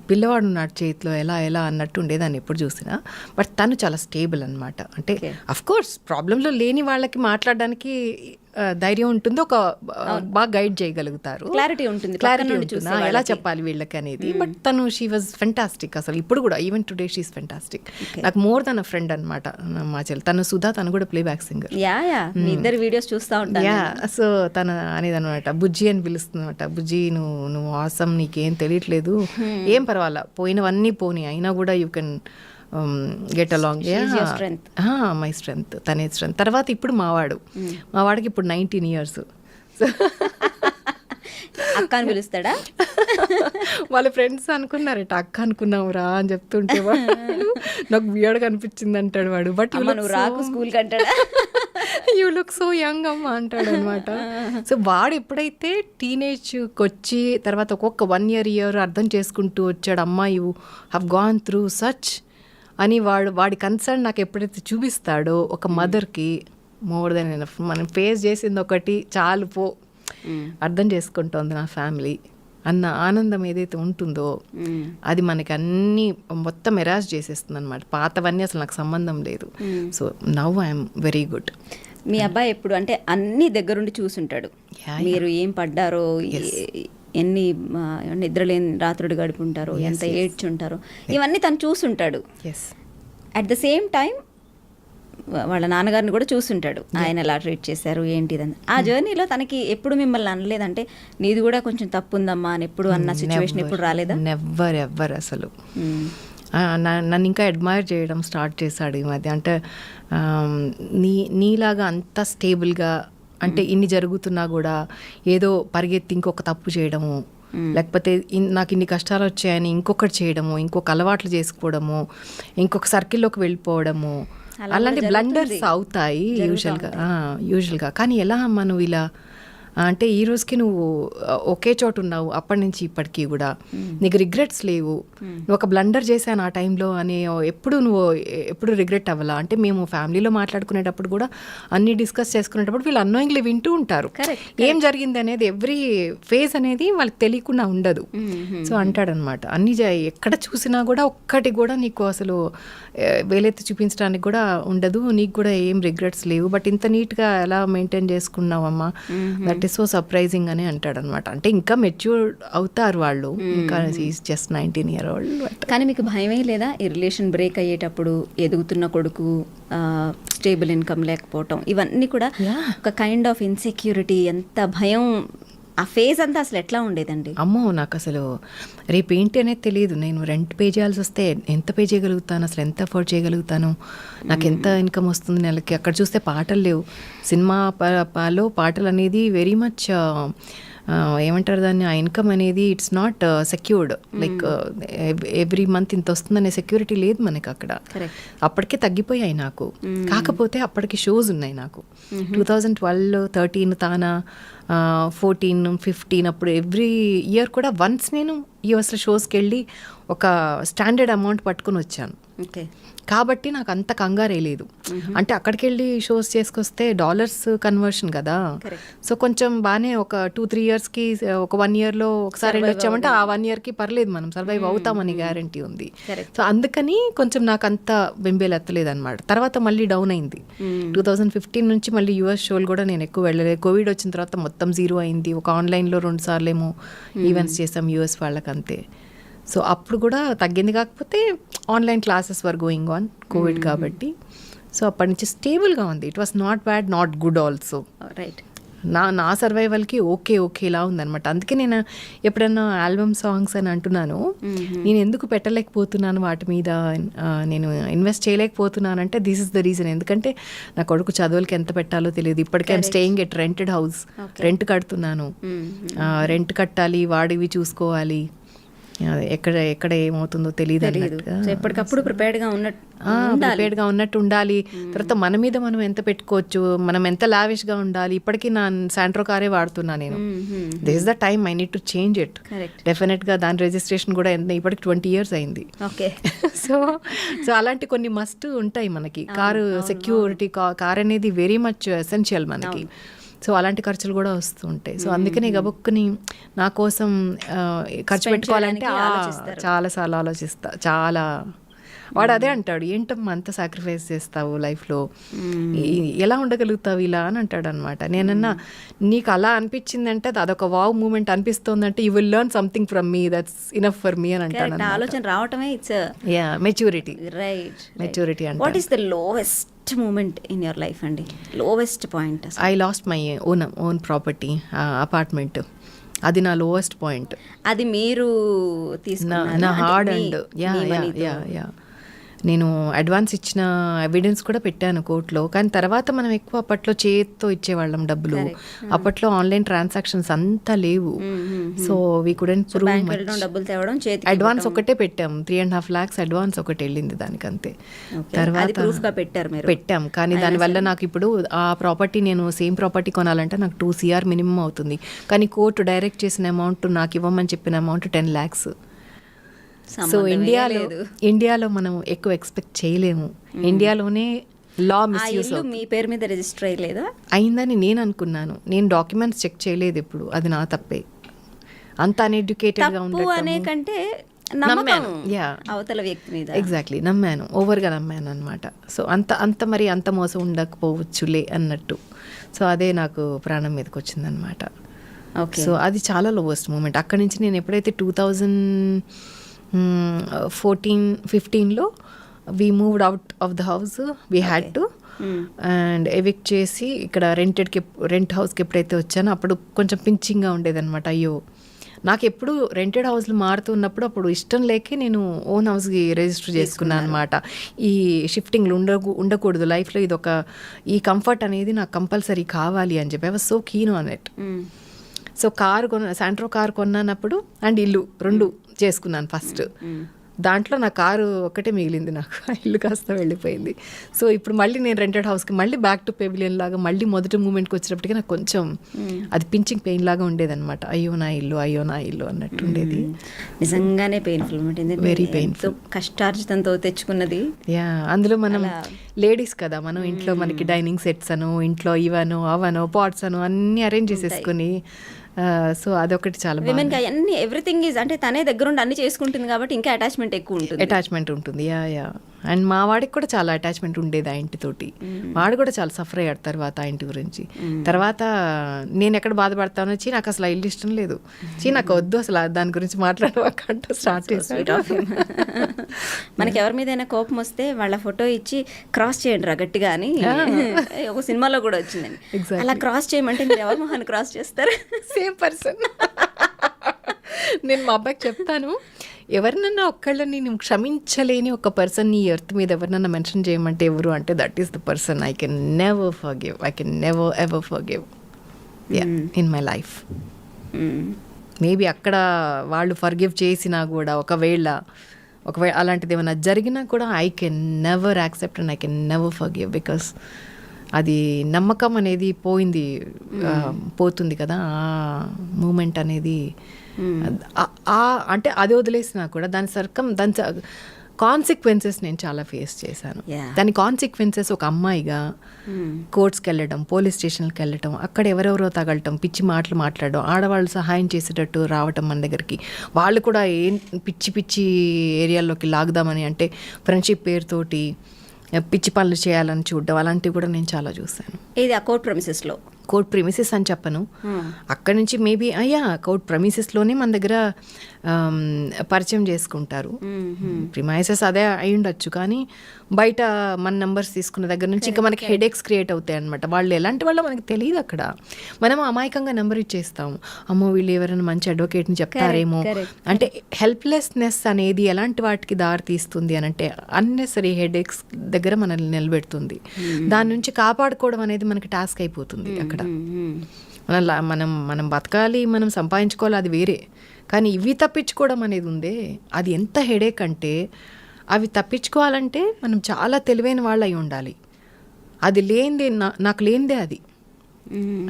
పిల్లవాడు ఉన్నాడు చేతిలో ఎలా అన్నట్టు ఉండేదాన్ని ఎప్పుడు చూసినా. బట్ తను చాలా స్టేబుల్ అనమాట. అంటే అఫ్ కోర్స్ ప్రాబ్లంలో లేని వాళ్ళకి మాట్లాడడానికి ధైర్యం ఉంటుంది, ఒక బాగా గైడ్ చేయగలుగుతారు, క్లారిటీ ఉంటుంది, ఎలా చెప్పాలి వీళ్ళకి అనేది. బట్ తను షీ వాజ్ ఫెంటాస్టిక్. అసలు ఇప్పుడు కూడా ఈవెన్ టుడే షీఈస్ ఫెంటాస్టిక్. నాకు మోర్ దన్ అ ఫ్రెండ్ అనమాట మా చెల్లి. తను సుధా, తను కూడా ప్లే బ్యాక్ సింగర్. ఇద్దరు వీడియోస్ చూస్తూ ఉంటాను. సో తను అనేది అనమాట, బుజ్జి అని పిలుస్తుంది అనమాట. బుజ్జి నువ్వు ఆసం, నీకేం తెలియట్లేదు, ఏం పర్వాలా, పోయినవన్నీ పోనీ, అయినా కూడా you can get along. My strength, తనే స్ట్రెంగ్త్. తర్వాత ఇప్పుడు మావాడికి ఇప్పుడు 19 years. అక్క అని పిలుస్తాడా? వాళ్ళ ఫ్రెండ్స్ అనుకున్నారట అక్క అనుకున్నావురా అని చెప్తుంటే నాకు వియర్డ్గా అనిపించింది అంటాడు వాడు. బట్ నువ్వు రాకు స్కూల్ కి అంటాడా? యూ లుక్ సో యంగ్ అమ్మ అంటాడు అనమాట. సో వాడు ఎప్పుడైతే టీనేజ్కి వచ్చి తర్వాత ఒక్కొక్క 1 year అర్థం చేసుకుంటూ వచ్చాడు, అమ్మా you have gone through such అని వాడి కన్సర్న్ నాకు ఎప్పుడైతే చూపిస్తాడో ఒక మదర్కి, మోర్ దెన్ ఎనఫ్. మనం ఫేస్ చేసింది ఒకటి చాలు పో, అర్థం చేసుకుంటోంది నా ఫ్యామిలీ అన్న ఆనందం ఏదైతే ఉంటుందో అది మనకి అన్నీ మొత్తం ఎరాజ్ చేసేస్తుంది అనమాట. పాతవన్నీ అసలు నాకు సంబంధం లేదు. So now I'm very good. మీ అబ్బాయి ఎప్పుడు అంటే అన్ని దగ్గరుండి చూసుంటాడు, మీరు ఏం పడ్డారో, ఎన్ని నిద్రలేని రాత్రుడు గడుపుంటారో, ఎంత ఏడ్చుంటారో, ఇవన్నీ తను చూసుంటాడు. అట్ ద సేమ్ టైం వాళ్ళ నాన్నగారిని కూడా చూసుంటాడు, ఆయన ఎలా ట్రీట్ చేశారు ఏంటిదని. ఆ జర్నీలో తనకి ఎప్పుడు మిమ్మల్ని అనలేదంటే నీది కూడా కొంచెం తప్పు ఉందమ్మా అని ఎప్పుడు అన్న సిచ్యువేషన్ ఎప్పుడు రాలేదా? నెవ్వర్ అసలు. నన్ను ఇంకా అడ్మైర్ చేయడం స్టార్ట్ చేశాడు ఈ మధ్య. అంటే నీలాగా అంత స్టేబుల్గా, అంటే ఇన్ని జరుగుతున్నా కూడా ఏదో పరిగెత్తి ఇంకొక తప్పు చేయడము, లేకపోతే నాకు ఇన్ని కష్టాలు వచ్చాయని ఇంకొకటి చేయడము, ఇంకొక అలవాట్లు చేసుకోవడము, ఇంకొక సర్కిల్లోకి వెళ్ళిపోవడము, అలాంటి బ్లండర్స్ అవుతాయి యూజువల్గా. కానీ ఎలా అమ్మా నువ్వు ఇలా అంటే ఈ రోజుకి నువ్వు ఒకే చోట ఉన్నావు అప్పటి నుంచి ఇప్పటికీ కూడా, నీకు రిగ్రెట్స్ లేవు, నువ్వు ఒక బ్లండర్ చేశాను ఆ టైంలో అని ఎప్పుడు రిగ్రెట్ అవ్వాలా? అంటే మేము ఫ్యామిలీలో మాట్లాడుకునేటప్పుడు కూడా అన్ని డిస్కస్ చేసుకునేటప్పుడు వీళ్ళు అన్నోయింగ్లీ వింటూ ఉంటారు ఏం జరిగింది అనేది. ఎవ్రీ ఫేజ్ అనేది వాళ్ళకి తెలియకుండా ఉండదు. సో అంటాడనమాట, అన్ని ఎక్కడ చూసినా కూడా ఒక్కటి కూడా నీకు అసలు వేలెత్తి చూపించడానికి కూడా ఉండదు, నీకు కూడా ఏం రిగ్రెట్స్ లేవు, బట్ ఇంత నీట్గా ఎలా మెయింటైన్ చేసుకున్నావమ్మా, దట్ ఈస్ సో సర్ప్రైజింగ్ అని అంటాడనమాట. అంటే ఇంకా మెచ్యూర్ అవుతారు వాళ్ళు, ఇంకా ఈజ్ జస్ట్ 19 years old. కానీ మీకు భయమే లేదా ఈ రిలేషన్ బ్రేక్ అయ్యేటప్పుడు? ఎదుగుతున్న కొడుకు, స్టేబుల్ ఇన్కమ్ లేకపోవటం, ఇవన్నీ కూడా ఒక కైండ్ ఆఫ్ ఇన్సెక్యూరిటీ, ఎంత భయం, ఆ ఫేజ్ అంతా అసలు ఎట్లా ఉండేదండి? అమ్మో నాకు అసలు రేపు ఏంటి అనేది తెలియదు. నేను రెంట్ పే చేయాల్సి వస్తే ఎంత పే చేయగలుగుతాను, అసలు ఎంత అఫోర్డ్ చేయగలుగుతాను, నాకు ఎంత ఇన్కమ్ వస్తుంది నెలకి. అక్కడ చూస్తే పాటలు లేవు, సినిమాలో పాటలు అనేది వెరీ మచ్ ఏమంటారు దాన్ని, ఆ ఇన్కమ్ అనేది it's not secured. Like every month ఇంత వస్తుందనే సెక్యూరిటీ లేదు మనకి అక్కడ. అప్పటికే తగ్గిపోయాయి నాకు. కాకపోతే అప్పటికి షోస్ ఉన్నాయి నాకు. 2012, 13 తానా, 14, 15 అప్పుడు ఎవ్రీ ఇయర్ కూడా వన్స్ నేను యూఎస్లో షోస్కి వెళ్ళి ఒక స్టాండర్డ్ అమౌంట్ పట్టుకుని వచ్చాను. కాబట్టి నాకు అంత కంగారే లేదు. అంటే అక్కడికి వెళ్ళి షోస్ చేసుకొస్తే డాలర్స్ కన్వర్షన్ కదా, సో కొంచెం బాగానే ఒక 2-3 ఇయర్స్కి, ఒక 1 ఇయర్లో ఒకసారి వెళ్ళి వచ్చామంటే ఆ 1 ఇయర్కి పర్లేదు, మనం సర్వైవ్ అవుతామని గ్యారంటీ ఉంది. సో అందుకని కొంచెం నాకు అంత బెంబేలు ఎత్తలేదు అనమాట. తర్వాత మళ్ళీ డౌన్ అయింది. 2015 నుంచి మళ్ళీ యూఎస్ షోలు కూడా నేను ఎక్కువ వెళ్ళలేదు. కోవిడ్ వచ్చిన తర్వాత మొత్తం జీరో అయింది. ఒక ఆన్లైన్లో 2 సార్లు ఏమో ఈవెంట్స్ చేసాం యూఎస్ వాళ్ళకి, అంతే. సో అప్పుడు కూడా తగ్గింది. కాకపోతే online classes were going on, Covid కాబట్టి. సో అప్పటి నుంచి స్టేబుల్గా ఉంది. It was not bad, not good also. Right. నా సర్వైవల్కి ఓకేలా ఉందన్నమాట. అందుకే నేను ఎప్పుడన్నా ఆల్బమ్ సాంగ్స్ అని అంటున్నాను, నేను ఎందుకు పెట్టలేకపోతున్నాను వాటి మీద, నేను ఇన్వెస్ట్ చేయలేకపోతున్నాను అంటే దిస్ ఇస్ ద రీజన్. ఎందుకంటే నా కొడుకు చదువులకి ఎంత పెట్టాలో తెలియదు. ఇప్పటికే I'm staying at rented house, rent కడుతున్నాను. రెంట్ కట్టాలి, వాడివి చూసుకోవాలి, ఎక్కడ ఏమవుతుందో తెలియదు. ఎప్పటికప్పుడు ప్రిపేర్డ్గా ఉన్నట్టు ఉండాలి. తర్వాత మన మీద మనం ఎంత పెట్టుకోవచ్చు, మనం ఎంత లావిష్గా ఉండాలి. ఇప్పటికీ నా శాంట్రో కారే వాడుతున్నా నేను. This is the time I need to change it. డెఫినెట్గా దాని రిజిస్ట్రేషన్ కూడా ఇప్పటికి 20 years అయింది. సో అలాంటి కొన్ని మస్ట్ ఉంటాయి మనకి. కారు సెక్యూరిటీ, కార్ అనేది వెరీ మచ్ ఎసెన్షియల్ మనకి. సో అలాంటి ఖర్చులు కూడా వస్తూ ఉంటాయి. సో అందుకని గబుక్కుని నా కోసం ఖర్చు పెట్టుకోవాలంటే చాలాసార్లు ఆలోచిస్తా. చాలా వాడు అదే అంటాడు, ఏంటమ్మా అంత సాక్రిఫైస్ చేస్తావు లైఫ్లో, ఎలా ఉండగలుగుతావు ఇలా అని అంటాడు అనమాట. నేనన్నా నీకు అలా అనిపించిందంటే అదొక వావ్ మూమెంట్ అనిపిస్తుందంటే you will learn something from me, that's enough for me అని అంటాను. ఆలోచన రావటమే ఇట్స్ మెచ్యూరిటీ. రైట్. మెచ్యూరిటీ అంటే what is the lowest moment in your life అండి? Lowest point? I lost my own property, apartment. అది నా lowest point. అది మీరు తీసుకున్న నా హార్డ్ అండ్ యా నేను అడ్వాన్స్ ఇచ్చిన ఎవిడెన్స్ కూడా పెట్టాను కోర్టులో. కానీ తర్వాత మనం ఎక్కువ అప్పట్లో చేతితో ఇచ్చేవాళ్ళం డబ్బులు. అప్పట్లో ఆన్లైన్ ట్రాన్సాక్షన్స్ అంతా లేవు. So we couldn't prove. Advance ఒకటే పెట్టాం, 3.5 lakhs అడ్వాన్స్ ఒకటి వెళ్ళింది దానికి, అంతే. తర్వాత పెట్టాం. కానీ దానివల్ల నాకు ఇప్పుడు ఆ ప్రాపర్టీ, నేను సేమ్ ప్రాపర్టీ కొనాలంటే నాకు 2 CR మినిమం అవుతుంది. కానీ కోర్టు డైరెక్ట్ చేసిన అమౌంట్, నాకు ఇవ్వమని చెప్పిన అమౌంట్ 10 lakhs. సో ఇండియాలో మనం ఎక్కువ ఎక్స్పెక్ట్ చేయలేము. ఇండియాలోనే లా మిస్యూజ్. మీ పేరు మీద రిజిస్టర్ అయ్యలేదా? అయిందని నేను అనుకున్నాను. నేను డాక్యుమెంట్స్ చెక్ చేయలేదు ఇప్పుడు, అది నా తప్పే. అంత అన్ఎడ్యుకేటెడ్ గా ఉండటం కంటే నమ్మాను అవతల వ్యక్తి మీద. ఎగ్జాక్ట్లీ, నమ్మాను, ఓవర్గా నమ్మాను అనమాట. సో అంత మరి అంత మోసం ఉండకపోవచ్చులే అన్నట్టు. సో అదే నాకు ప్రాణం మీదకి వచ్చిందనమాట. సో అది చాలా లోవెస్ట్ మూమెంట్. అక్కడి నుంచి నేను ఎప్పుడైతే 2014-15లో we moved out of the house, we had to and evict చేసి ఇక్కడ రెంట్ హౌస్కి ఎప్పుడైతే వచ్చానో అప్పుడు కొంచెం పించింగ్గా ఉండేదన్నమాట. అయ్యో, నాకు ఎప్పుడు రెంటెడ్ హౌస్లు మారుతున్నప్పుడు అప్పుడు ఇష్టం లేకే నేను ఓన్ హౌస్కి రిజిస్టర్ చేసుకున్నాను అనమాట. ఈ షిఫ్టింగ్లు ఉండకూడదు లైఫ్లో, ఈ కంఫర్ట్ అనేది నాకు కంపల్సరీ కావాలి అని చెప్పి I was so keen on it. So Santro car కొన్నప్పుడు అండ్ ఇల్లు 2 చేసుకున్నాను ఫస్ట్. దాంట్లో నా కారు ఒక్కటే మిగిలింది, నాకు ఇల్లు కాస్త వెళ్ళిపోయింది. సో ఇప్పుడు మళ్ళీ నేను రెంటెడ్ హౌస్కి మళ్ళీ బ్యాక్ టు పెవిలియన్ లాగా మళ్ళీ మొదటి మూమెంట్కి వచ్చినప్పటికీ నాకు కొంచెం అది పించింగ్ పెయిన్ లాగా ఉండేదన్నమాట. అయ్యో నా ఇల్లు అన్నట్టు ఉండేది. నిజంగానే పెయిన్ఫుల్, వెరీ పెయిన్ఫుల్. కష్టార్జితంతో తెచ్చుకున్నది. అందులో మనం లేడీస్ కదా, మనం ఇంట్లో మనకి డైనింగ్ సెట్స్ అను, ఇంట్లో ఇవనో అవనో పాట్స్ అను అన్నీ అరేంజ్ చేసేసుకుని, సో అదొకటి చాలా విమెన్ కి అన్ని ఎవ్రీథింగ్ ఈజ్ అంటే తనే దగ్గర ఉండి అన్ని చేసుకుంటుంది కాబట్టి ఇంకా అటాచ్మెంట్ ఉంటుంది. యా అండ్ మా వాడికి కూడా చాలా అటాచ్మెంట్ ఉండేది ఆ ఇంటితోటి. వాడు కూడా చాలా సఫర్ అయ్యాడు తర్వాత ఆ ఇంటి గురించి. తర్వాత నేను ఎక్కడ బాధపడతానో, నాకు అసలు ఆ ఇల్లు ఇష్టం లేదు, నాకు వద్దు అసలు దాని గురించి మాట్లాడవాకంటూ స్టార్ట్ చేశాడు. మనకి ఎవరి మీదైనా కోపం వస్తే వాళ్ళ ఫోటో ఇచ్చి క్రాస్ చేయండి రా గట్టిగా అని ఒక సినిమాలో కూడా వచ్చిందండి. అలా క్రాస్ చేయమంటే మీరు ఎవరి మొహాన్ని క్రాస్ చేస్తారు? Same person. నేను మా అబ్బాయికి చెప్తాను, ఎవరినన్నా ఒక్కళ్ళని నేను క్షమించలేని ఒక పర్సన్ ఈ ఎర్త్ మీద ఎవరినన్నా మెన్షన్ చేయమంటే ఎవరు అంటే that is the person I can never forgive. I can never ever forgive in my life. Maybe అక్కడ వాళ్ళు ఫర్గివ్ చేసినా కూడా ఒకవేళ అలాంటిది ఏమైనా జరిగినా కూడా I can never accept and I can never forgive, because అది నమ్మకం అనేది పోతుంది కదా, ఆ మూమెంట్ అనేది. అంటే అది వదిలేసినా కూడా దాని కాన్సిక్వెన్సెస్ నేను చాలా ఫేస్ చేశాను. దాని కాన్సిక్వెన్సెస్ ఒక అమ్మాయిగా కోర్ట్స్కి వెళ్ళడం, పోలీస్ స్టేషన్కి వెళ్ళటం, అక్కడ ఎవరెవరో తగలటం, పిచ్చి మాటలు మాట్లాడడం, ఆడవాళ్ళు సహాయం చేసేటట్టు రావటం మన దగ్గరికి, వాళ్ళు కూడా పిచ్చి పిచ్చి ఏరియాల్లోకి లాగుదామని, అంటే ఫ్రెండ్షిప్ పేరుతోటి పిచ్చి పనులు చేయాలని చూడడం, అలాంటివి కూడా నేను చాలా చూశాను. ఇది ఆ కోర్ట్ ప్రెమిసెస్లో, కోర్ట్ ప్రెమిసెస్ అని చెప్పను, అక్కడి నుంచి మేబీ కోర్ట్ ప్రెమిసెస్లోనే మన దగ్గర పరిచయం చేసుకుంటారు. ప్రిమైసెస్ అదే అయి ఉండొచ్చు, కానీ బయట మన నెంబర్స్ తీసుకున్న దగ్గర నుంచి ఇంకా మనకి హెడేక్స్ క్రియేట్ అవుతాయి అనమాట. వాళ్ళు ఎలాంటి వాళ్ళో మనకి తెలియదు. అక్కడ మనం అమాయకంగా నెంబర్ ఇచ్చేస్తాం, అమ్మో వీళ్ళు ఎవరైనా మంచి అడ్వకేట్ని చెప్తారేమో, అంటే హెల్ప్లెస్నెస్ అనేది ఎలాంటి వాటికి దారి తీస్తుంది అని అంటే అన్నెసరీ హెడేక్స్ దగ్గర మనల్ని నిలబెడుతుంది. దాని నుంచి కాపాడుకోవడం అనేది మనకి టాస్క్ అయిపోతుంది అక్కడ. మనం బతకాలి, మనం సంపాదించుకోవాలి, అది వేరే, కానీ ఇవి తప్పించుకోవడం అనేది ఉందే, అది ఎంత హెడేక్ అంటే, అవి తప్పించుకోవాలంటే మనం చాలా తెలివైన వాళ్ళు అయి ఉండాలి. అది లేనిదే నాకు లేనిదే అది.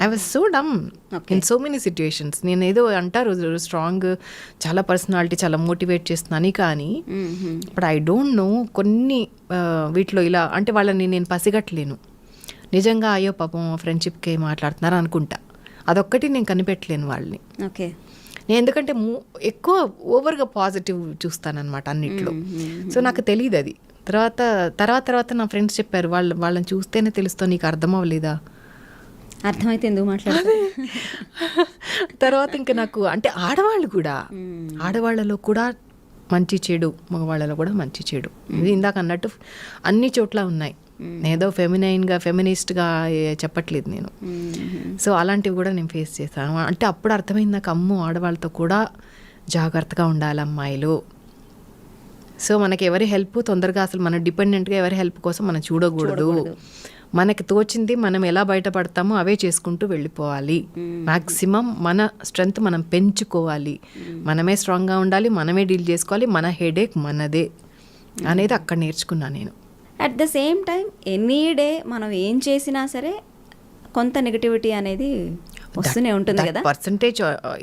I was so dumb in so many situations. నేను ఏదో అంటారు స్ట్రాంగ్, చాలా పర్సనాలిటీ, చాలా మోటివేట్ చేస్తున్నాను, కానీ బట్ ఐ డోంట్ నో కొన్ని వీటిలో ఇలా అంటే వాళ్ళని నేను పసిగట్టలేను. నిజంగా అయ్యో పాపం ఫ్రెండ్షిప్కి మాట్లాడుతున్నారు అనుకుంటా, అదొక్కటి నేను కనిపెట్టలేను వాళ్ళని. ఓకే, నేను ఎందుకంటే ఎక్కువ ఓవర్గా పాజిటివ్ చూస్తానన్నమాట అన్నిట్లో. సో నాకు తెలియదు అది. తర్వాత నా ఫ్రెండ్స్ చెప్పారు, వాళ్ళని చూస్తేనే తెలుస్తుంది, నీకు అర్థం అవ్వలేదా? అర్థమైతే ఎందుకు మాట్లాడారు? తర్వాత ఇంకా నాకు అంటే ఆడవాళ్ళలో కూడా మంచి చెడు, మగవాళ్ళలో కూడా మంచి చెడు, ఇది ఇందాక అన్నట్టు అన్ని చోట్ల ఉన్నాయి. ఏదో ఫెమినిస్ట్గా చెప్పట్లేదు నేను. సో అలాంటివి కూడా నేను ఫేస్ చేశాను. అంటే అప్పుడు అర్థమైంది నాకు, అమ్మో ఆడవాళ్ళతో కూడా జాగ్రత్తగా ఉండాలి అమ్మాయిలు. సో మనకి ఎవరి హెల్ప్ తొందరగా, అసలు మన డిపెండెంట్గా ఎవరి హెల్ప్ కోసం మనం చూడకూడదు. మనకి తోచింది మనం ఎలా బయటపడతామో అవే చేసుకుంటూ వెళ్ళిపోవాలి. మ్యాక్సిమం మన స్ట్రెంగ్త్ మనం పెంచుకోవాలి, మనమే స్ట్రాంగ్గా ఉండాలి, మనమే డీల్ చేసుకోవాలి, మన హెడేక్ మనదే అనేది అక్కడ నేర్చుకున్నాను నేను. At the same time any day మనం ఏం చేసినా సరే కొంత నెగటివిటీ అనేది వస్తూనే ఉంటుంది కదా. Percentage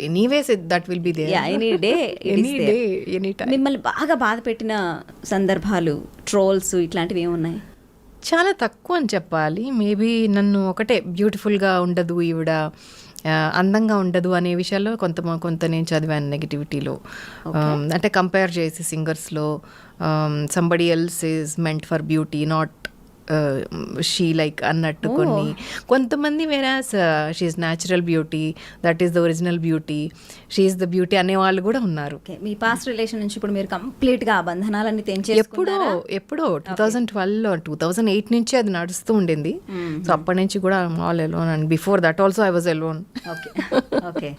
anyways that will be there any day any time. మిమ్మల్ని బాగా బాధ పెట్టిన సందర్భాలు, ట్రోల్స్ ఇట్లాంటివి ఏమున్నాయి? చాలా తక్కువ అని చెప్పాలి. మేబీ నన్ను ఒకటే బ్యూటిఫుల్గా ఉండదు ఈవిడ, అందంగా ఉండదు అనే విషయాల్లో కొంత నేను చదివాను నెగిటివిటీలో. అంటే కంపేర్ చేసి సింగర్స్లో somebody else is meant for beauty, not she like అన్నట్టు. కొంతమంది whereas she's natural beauty, that is the original beauty, she's the beauty అనే వాళ్ళు కూడా ఉన్నారు. మీ పాస్ట్ రిలేషన్ నుంచి ఇప్పుడు మీరు కంప్లీట్గా ఆ బంధనాలన్నీ తెంచేసుకున్నారా? ఎప్పుడో 2012లో 2008 నుంచి అది నడుస్తూ ఉండింది. సో అప్పటి నుంచి కూడా all alone, and before that also I was alone. Okay,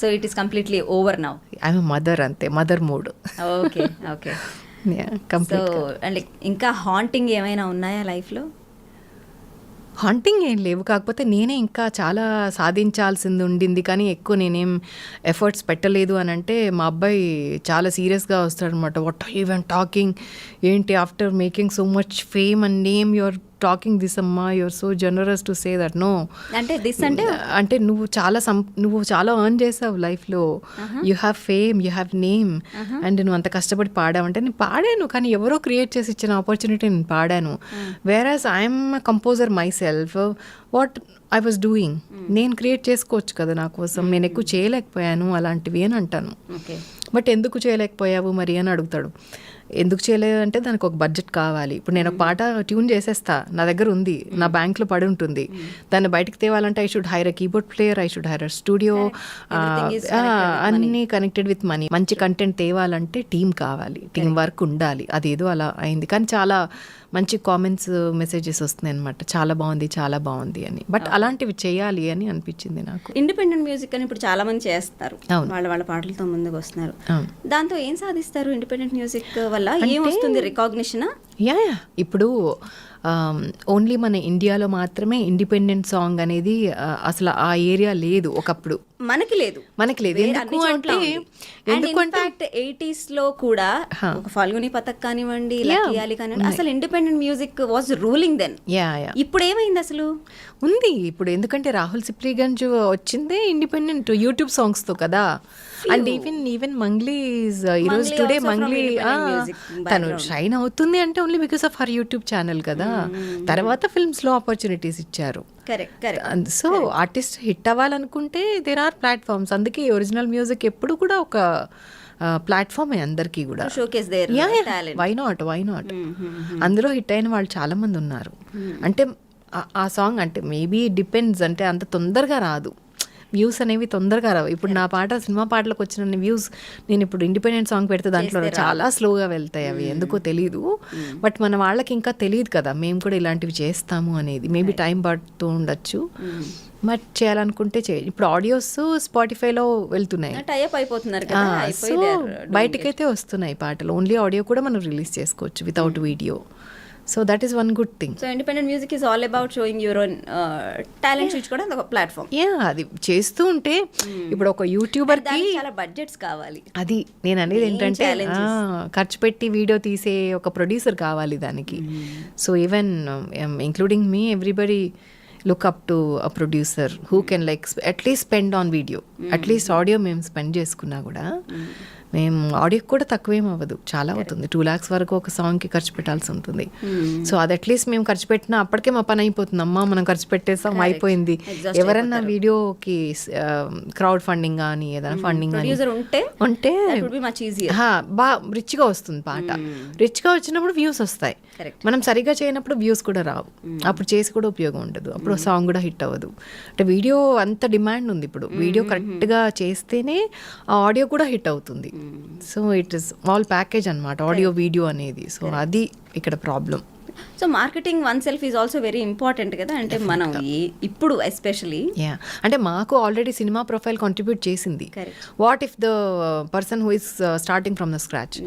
so it is completely over now. I'm mother, అంతే, mother mood. Okay okay. So అంటే ఇంకా హాంటింగ్ ఏమైనా ఉన్నాయా లైఫ్లో? హాంటింగ్ ఏం లేవు, కాకపోతే నేనే ఇంకా చాలా సాధించాల్సింది ఉండింది, కానీ ఎక్కువ నేనేం ఎఫర్ట్స్ పెట్టలేదు అని అంటే మా అబ్బాయి చాలా సీరియస్గా వస్తాడనమాట. What are you even talking, ఏంటి after making so much fame and name your talking this అమ్మా, your so generous to say that. No, అంటే దిస్ అంటే నువ్వు చాలా ఎర్న్ చేసావు లైఫ్లో, you have fame, you have name, and నువ్వు అంత కష్టపడి పాడావంటే నేను పాడాను, కానీ ఎవరో క్రియేట్ చేసి ఇచ్చిన ఆపర్చునిటీ నేను పాడాను. Whereas I'm composer myself, what I was doing, నేను క్రియేట్ చేసుకోవచ్చు కదా నా కోసం, నేను ఎక్కువ చేయలేకపోయాను అలాంటివి అని అంటాను. బట్ ఎందుకు చేయలేకపోయావు మరి అని అడుగుతాడు. ఎందుకు చేయలేదు అంటే దానికి ఒక బడ్జెట్ కావాలి. ఇప్పుడు నేను ఒక పాట ట్యూన్ చేసేస్తా, నా దగ్గర ఉంది, నా బ్యాంక్లో పడి ఉంటుంది, దాన్ని బయటకు తేవాలంటే I should hire a keyboard player, I should hire a studio, అన్నీ కనెక్టెడ్ విత్ మనీ. మంచి కంటెంట్ తేవాలంటే టీం కావాలి, టీం వర్క్ ఉండాలి. అదేదో అలా అయింది, కానీ చాలా మంచి కామెంట్స్, మెసేజెస్ వస్తున్నాయి అనమాట, చాలా బాగుంది అని. బట్ అలాంటివి చేయాలి అని అనిపించింది నాకు. ఇండిపెండెంట్ మ్యూజిక్ అని ఇప్పుడు చాలా మంది చేస్తారు, వాళ్ళ పాటలతో ముందుకు వస్తున్నారు. దాంతో ఏం సాధిస్తారు? ఇండిపెండెంట్ మ్యూజిక్ వల్ల ఏం వస్తుంది? రికాగ్నిషన్? యా, ఇప్పుడు ఓన్లీ మన ఇండియాలో మాత్రమే ఇండిపెండెంట్ సాంగ్ అనేది అసలు ఆ ఏరియా లేదు ఒకప్పుడు. మనకి లేదు. ఎందుకు అంటే ఇన్ఫాక్ట్ 80s లో కూడా ఒక ఫల్గుని పథక్ కానివ్వండి, లక్కీ అలీ కానివ్వండి, అసలు independent music was ruling then. ఇప్పుడు ఏమైంది అసలు? ఉంది ఇప్పుడు, ఎందుకంటే రాహుల్ సిప్లిగంజ్ వచ్చిందే ఇండిపెండెంట్ యూట్యూబ్ సాంగ్స్ తో కదా. అండ్ ఈవెన్ మంగ్లీ ఈరోజు టుడే మంగ్లీ తను షైన్ అవుతుంది అంటే only because of her YouTube channel కదా. తర్వాత ఫిల్మ్స్ లో ఆపర్చునిటీస్ ఇచ్చారు. సో ఆర్టిస్ట్ హిట్ అవ్వాలనుకుంటే దేర్ ఆర్ ప్లాట్ఫామ్స్. అందుకే ఒరిజినల్ మ్యూజిక్ ఎప్పుడు కూడా ఒక ప్లాట్ఫామ్ అందరికీ కూడా. వై నాట్ అందులో హిట్ అయిన వాళ్ళు చాలా మంది ఉన్నారు. అంటే ఆ సాంగ్ అంటే మేబీ డిపెండ్స్, అంటే అంత తొందరగా రాదు, వ్యూస్ అనేవి తొందరగా రావు. ఇప్పుడు నా పాట సినిమా పాటలకు వచ్చిన వ్యూస్ నేను ఇప్పుడు ఇండిపెండెంట్ సాంగ్ పెడితే దాంట్లో చాలా స్లోగా వెళ్తాయి అవి, ఎందుకో తెలీదు. బట్ మన వాళ్ళకి ఇంకా తెలియదు కదా మేము కూడా ఇలాంటివి చేస్తాము అనేది. మేబీ టైం పడుతూ ఉండొచ్చు, బట్ చేయాలనుకుంటే ఇప్పుడు ఆడియోస్ స్పాటిఫైలో వెళ్తున్నాయి, సో బయటకైతే వస్తున్నాయి పాటలు. ఓన్లీ ఆడియో కూడా మనం రిలీజ్ చేసుకోవచ్చు without video. So that is one good thing. So independent music is all about showing your own talents, which కూడా ఒక ప్లాట్ఫామ్. అది చేస్తూ ఉంటే ఇప్పుడు ఒక యూట్యూబర్ కి చాలా బడ్జెట్స్ కావాలి. అది నేను అనేది ఏంటంటే ఖర్చు పెట్టి వీడియో తీసే ఒక ప్రొడ్యూసర్ కావాలి దానికి. So even including me, everybody look up to a producer who can like at least spend on video. At least audio మేము స్పెండ్ చేసుకున్నా కూడా మేము ఆడియోకి కూడా తక్కువేం అవ్వదు, చాలా అవుతుంది. 2 lakhs వరకు ఒక సాంగ్కి ఖర్చు పెట్టాల్సి ఉంటుంది. సో అది అట్లీస్ట్ మేము ఖర్చు పెట్టినా అప్పటికే మా పని అయిపోతుంది. అమ్మా మనం ఖర్చు పెట్టేసాం అయిపోయింది. ఎవరన్నా వీడియోకి క్రౌడ్ ఫండింగ్ కానీ ఏదైనా ఫండింగ్ కానీ ఉంటే బాగా రిచ్గా వస్తుంది పాట. రిచ్గా వచ్చినప్పుడు వ్యూస్ వస్తాయి. మనం సరిగ్గా చేయనప్పుడు వ్యూస్ కూడా రావు, అప్పుడు చేసి కూడా ఉపయోగం ఉండదు, అప్పుడు సాంగ్ కూడా హిట్ అవ్వదు. అంటే వీడియో అంత డిమాండ్ ఉంది ఇప్పుడు. వీడియో కరెక్ట్గా చేస్తేనే ఆ ఆడియో కూడా హిట్ అవుతుంది. So it is all package అన్నమాట ఆడియో వీడియో అనేది. సో అది ఇక్కడ problem. So marketing oneself is also very important కదా. అంటే మనం ఇప్పుడు ఎస్పెషలీ అంటే మాకు ఆల్రెడీ సినిమా ప్రొఫైల్ కాంట్రిబ్యూట్ చేసింది. What if the person who is starting from the scratch,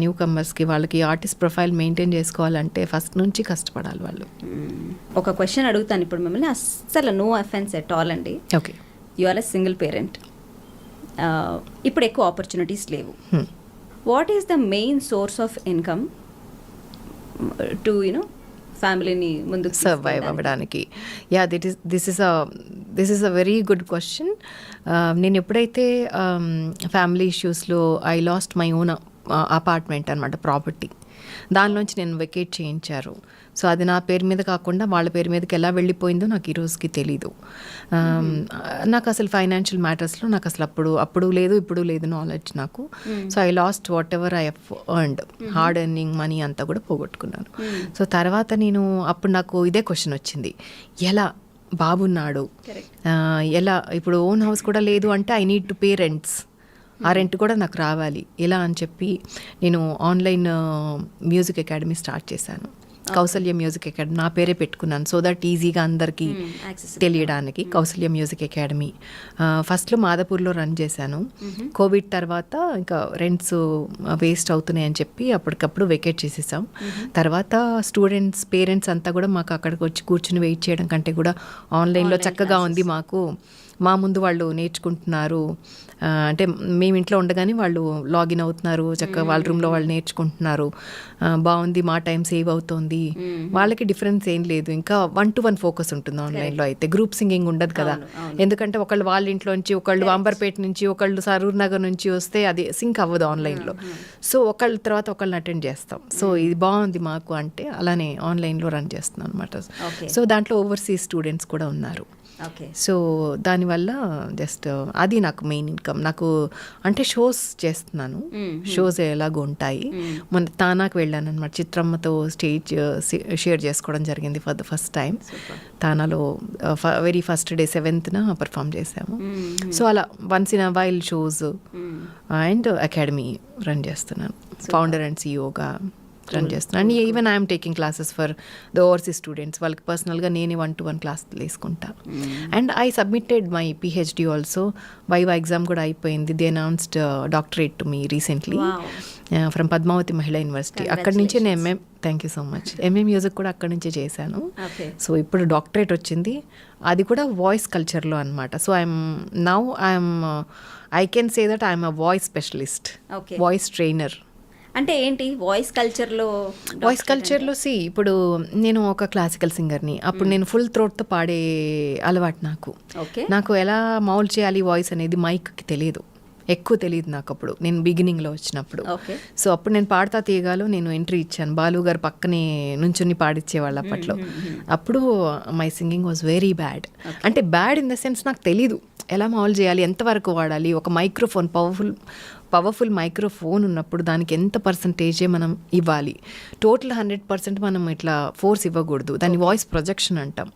new కమర్స్కి వాళ్ళకి ఆర్టిస్ట్ ప్రొఫైల్ మెయింటైన్ చేసుకోవాలంటే ఫస్ట్ నుంచి కష్టపడాలి వాళ్ళు. ఒక క్వశ్చన్ అడుగుతాను ఇప్పుడు మిమ్మల్ని, అస్సలు నో అఫెన్స్ ఎట్ ఆల్ అండి. Okay, you are a single parent, ఇప్పుడు ఎక్కువ ఆపర్చునిటీస్ లేవు. What is the main source of income to ఫ్యామిలీని ముందుకు సర్వైవ్ అవ్వడానికి? This is a very good question. నేను ఎప్పుడైతే ఫ్యామిలీ ఇష్యూస్లో I lost my own apartment అనమాట, ప్రాపర్టీ, దానిలోంచి నేను వెకేట్ చేయించారు. సో అది నా పేరు మీద కాకుండా వాళ్ళ పేరు మీదకి ఎలా వెళ్ళిపోయిందో నాకు ఈ రోజుకి తెలీదు. నాకు అసలు ఫైనాన్షియల్ మ్యాటర్స్లో నాకు అసలు అప్పుడు లేదు ఇప్పుడు లేదు నాలెడ్జ్ నాకు. So I lost whatever I have earned, hard earning money అంతా కూడా పోగొట్టుకున్నాను. సో తర్వాత నేను అప్పుడు నాకు ఇదే క్వశ్చన్ వచ్చింది, ఎలా బాబున్నాడు, ఎలా ఇప్పుడు ఓన్ హౌస్ కూడా లేదు అంటే I need to pay rents, ఆ రెంట్ కూడా నాకు రావాలి, ఎలా అని చెప్పి నేను ఆన్లైన్ మ్యూజిక్ అకాడమీ స్టార్ట్ చేశాను. కౌసల్య మ్యూజిక్ అకాడమీ నా పేరే పెట్టుకున్నాను, సో దట్ ఈజీగా అందరికీ తెలియడానికి. కౌసల్య మ్యూజిక్ అకాడమీ ఫస్ట్లో మాదాపూర్లో రన్ చేశాను. కోవిడ్ తర్వాత ఇంకా రెంట్స్ వేస్ట్ అవుతున్నాయని చెప్పి అప్పటికప్పుడు వెకేట్ చేసేసాం. తర్వాత స్టూడెంట్స్ పేరెంట్స్ అంతా కూడా మాకు అక్కడికి వచ్చి కూర్చుని వెయిట్ చేయడం కంటే కూడా ఆన్లైన్లో చక్కగా ఉంది, మాకు మా ముందు వాళ్ళు నేర్చుకుంటున్నారు, అంటే మేము ఇంట్లో ఉండగానే వాళ్ళు లాగిన్ అవుతున్నారు, చక్కగా వాళ్ళ రూమ్లో వాళ్ళు నేర్చుకుంటున్నారు, బాగుంది, మా టైం సేవ్ అవుతుంది, వాళ్ళకి డిఫరెన్స్ ఏం లేదు. ఇంకా 1-to-1 ఫోకస్ ఉంటుంది ఆన్లైన్లో అయితే. గ్రూప్ సింగింగ్ ఉండదు కదా, ఎందుకంటే ఒకళ్ళు వాళ్ళ ఇంట్లో నుంచి, ఒకళ్ళు అంబర్పేట నుంచి, ఒకళ్ళు సరూర్ నగర్ నుంచి వస్తే అది సింక్ అవ్వదు ఆన్లైన్లో. సో ఒకళ్ళ తర్వాత ఒకళ్ళని అటెండ్ చేస్తాం. సో ఇది బాగుంది మాకు అంటే అలానే ఆన్లైన్లో రన్ చేస్తున్నాం అనమాట. సో దాంట్లో ఓవర్సీస్ స్టూడెంట్స్ కూడా ఉన్నారు. సో దానివల్ల జస్ట్ అది నాకు మెయిన్ ఇన్కమ్. నాకు అంటే షోస్ చేస్తున్నాను, షోస్ ఎలాగో ఉంటాయి. మొన్న తానాకు వెళ్ళాను అనమాట, చిత్రమ్మతో స్టేజ్ షేర్ చేసుకోవడం జరిగింది ఫర్ ద ఫస్ట్ టైం. తానాలో very first day 7th perform చేసాము. సో అలా once in a while shows and academy run చేస్తున్నాను, ఫౌండర్ అండ్ సిఇఓగా రన్ చేస్తున్నాను. And even I'm taking classes for the overseas students. వాళ్ళకి పర్సనల్గా నేనే 1-to-1 క్లాస్ తీసుకుంటా. And I submitted my PhD also. Viva exam కూడా అయిపోయింది. They announced doctorate to me recently from Padmavathi Mahila university. అక్కడి నుంచి నేను thank you so much. MA music కూడా అక్కడి నుంచే చేశాను. సో ఇప్పుడు డాక్టరేట్ వచ్చింది, అది కూడా వాయిస్ కల్చర్లో అనమాట. So I can say that I'm a voice specialist, voice trainer. అంటే ఏంటి వాయిస్ కల్చర్లో? వాయిస్ కల్చర్లో ఇప్పుడు నేను ఒక క్లాసికల్ సింగర్ని. అప్పుడు నేను ఫుల్ థ్రోట్తో పాడే అలవాటు నాకు ఎలా మౌల్డ్ చేయాలి వాయిస్ అనేది మైక్కి తెలియదు, ఎక్కువ తెలియదు నాకు అప్పుడు, నేను బిగినింగ్లో వచ్చినప్పుడు. సో అప్పుడు నేను పాడతా తీయగాలో నేను ఎంట్రీ ఇచ్చాను. బాలు గారు పక్కనే నుంచుని పాడిచ్చేవాళ్ళు అప్పట్లో. అప్పుడు my singing was very bad. అంటే బ్యాడ్ ఇన్ ద సెన్స్ నాకు తెలీదు ఎలా మౌల్డ్ చేయాలి, ఎంతవరకు వాడాలి. ఒక మైక్రోఫోన్, పవర్ఫుల్ మైక్రోఫోన్ ఉన్నప్పుడు దానికి ఎంత పర్సంటేజే మనం ఇవ్వాలి. టోటల్ 100% మనం ఇట్లా ఫోర్స్ ఇవ్వకూడదు. దాన్ని వాయిస్ ప్రొజెక్షన్ అంటాం.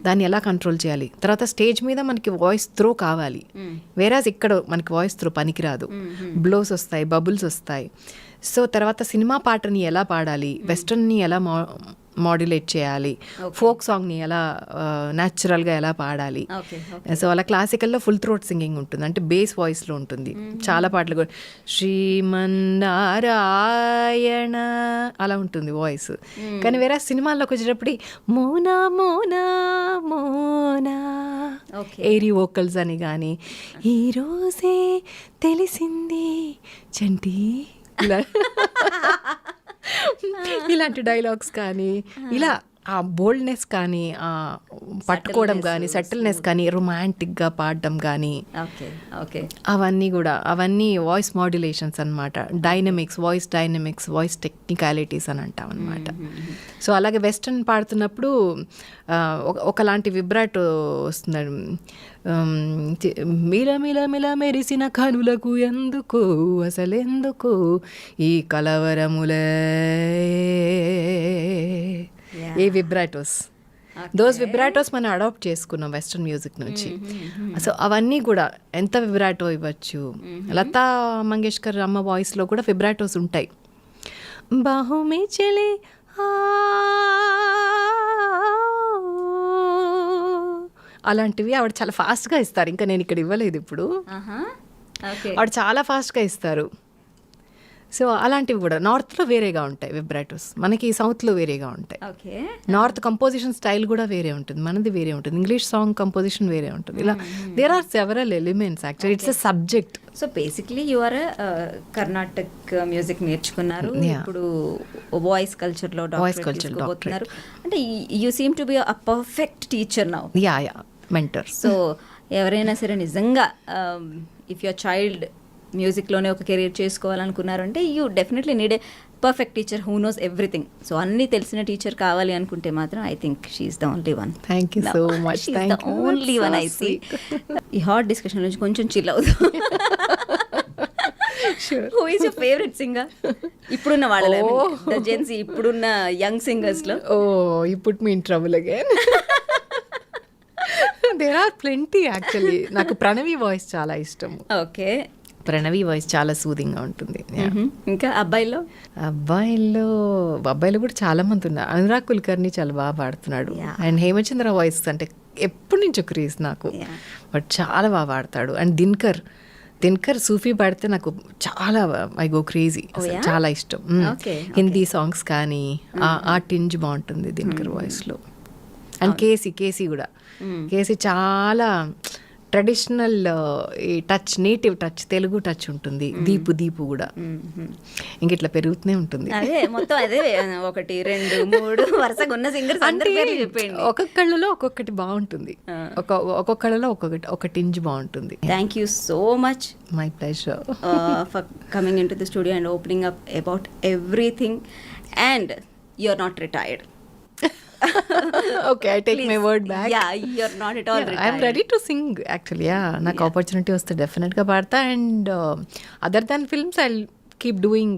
దాన్ని ఎలా కంట్రోల్ చేయాలి. తర్వాత స్టేజ్ మీద మనకి వాయిస్ త్రో కావాలి, వేరాజ్ ఇక్కడ మనకి వాయిస్ త్రో పనికిరాదు. బ్లోస్ వస్తాయి, బబుల్స్ వస్తాయి. సో తర్వాత సినిమా పాటని ఎలా పాడాలి, వెస్టర్న్ని ఎలా మాడ్యులేట్ చేయాలి, ఫోక్ సాంగ్ని ఎలా న్యాచురల్గా ఎలా పాడాలి. సో అలా క్లాసికల్లో ఫుల్ థ్రోట్ సింగింగ్ ఉంటుంది, అంటే బేస్ వాయిస్లో ఉంటుంది. చాలా పాటలు కూడా శ్రీమన్నారాయణ అలా ఉంటుంది వాయిస్. కానీ వేరే సినిమాల్లోకి వచ్చేటప్పుడు మోనా మోనా మోనా ఏరీ వోకల్స్ అని కానీ, ఈరోజే తెలిసింది చంటి ఇలాంటి డైలాగ్స్ కానీ, ఇలా ఆ బోల్డ్నెస్ కానీ, ఆ పట్టుకోవడం కానీ, సెటిల్నెస్ కానీ, రొమాంటిక్గా పాడడం కానీ, అవన్నీ వాయిస్ మాడ్యులేషన్స్ అనమాట. డైనమిక్స్, వాయిస్ టెక్నికాలిటీస్ అని అంటాం అనమాట. సో అలాగే వెస్టర్న్ పాడుతున్నప్పుడు ఒకలాంటి విబ్రాటో వస్తుంది. మిల మిల మిల మెరిసిన కనులకు ఎందుకు అసలెందుకు ఈ కలవరములే, ఏ విబ్రాటోస్, దోస్ విబ్రాటోస్ మనం అడాప్ట్ చేసుకున్నాం వెస్టర్న్ మ్యూజిక్ నుంచి. సో అవన్నీ కూడా ఎంత విబ్రాటో ఇవ్వచ్చు. లతా మంగేష్కర్ అమ్మ వాయిస్లో కూడా విబ్రాటోస్ ఉంటాయి. బాహుమే చలే అలాంటివి ఆవిడ చాలా ఫాస్ట్గా ఇస్తారు. ఇంకా నేను ఇక్కడ ఇవ్వలేదు ఇప్పుడు, ఆవిడ చాలా ఫాస్ట్గా ఇస్తారు. సో అలాంటివి కూడా నార్త్లో వేరేగా ఉంటాయి విబ్రాటోస్, మనకి సౌత్లో వేరేగా ఉంటాయి. నార్త్ కంపోజిషన్ స్టైల్ కూడా వేరే ఉంటుంది, మనది వేరే ఉంటుంది. ఇంగ్లీష్ సాంగ్ కంపోజిషన్ వేరే ఉంటుంది. ఇలా there are several elements. Actually it's a subject. So basically you are Carnatic music నేర్చుకున్నారు, ఇప్పుడు వాయిస్ కల్చర్లో డాక్టరేట్. అంటే you seem to be a perfect teacher now. Yeah mentor. So ఎవరైనా సరే నిజంగా ఇఫ్ యువర్ చైల్డ్ మ్యూజిక్లోనే ఒక కెరీర్ చేసుకోవాలనుకున్నారంటే you definitely need a perfect teacher who knows everything. So అన్నీ తెలిసిన టీచర్ కావాలి అనుకుంటే మాత్రం I think she's the only one. Thank you so much. The only one I see. ఈ హాట్ డిస్కషన్ నుంచి కొంచెం చిల్ అవుతాం. Who is your favourite singer ఇప్పుడున్న వాళ్ళలో, ద జెన్సీ ఇప్పుడున్న యంగ్ సింగర్స్లో? You put me in trouble again. There are plenty actually. నాకు Pranavi voice చాలా ఇష్టం. ఓకే, ప్రణవి వాయిస్ చాలా సూదింగ్గా ఉంటుంది. ఇంకా అబ్బాయిల్లో కూడా చాలా మంది ఉన్నారు. అనురాగ్ కుల్కర్ని చాలా బాగా పాడుతున్నాడు. అండ్ హేమచంద్ర వాయిస్ అంటే ఎప్పటి నుంచో క్రేజ్ నాకు, బట్ చాలా బాగా పాడతాడు. అండ్ దినకర్ సూఫీ పాడితే నాకు చాలా ఐ గో క్రేజీ, చాలా ఇష్టం. హిందీ సాంగ్స్ కానీ ఆ టింజ్ బాగుంటుంది దినకర్ వాయిస్లో. అండ్ కేసీ కూడా, కేసీ చాలా ట్రెడిషనల్ ఈ touch, native touch, Telugu touch ఉంటుంది. దీపు కూడా ఇంక ఇట్లా పెరుగుతూనే ఉంటుంది. అదే మొత్తం అదే 1, 2, 3 వరుసగా ఉన్న సింగర్స్ అందరి పేర్లు చెప్పండి. ఒక్కొక్కళ్ళలో ఒక్కొక్కటి బాగుంటుంది, ఒక్కొక్కళ్ళలో ఒక టింజ్ బాగుంటుంది. Thank you so much. My pleasure for coming in to the studio and opening up about everything. And you are not retired. Okay, I take my word back. Yeah, you're not at all retired. I'm ready to sing actually. నాకు opportunity వస్తే డెఫినెట్గా పాడతా. And other than films I keep doing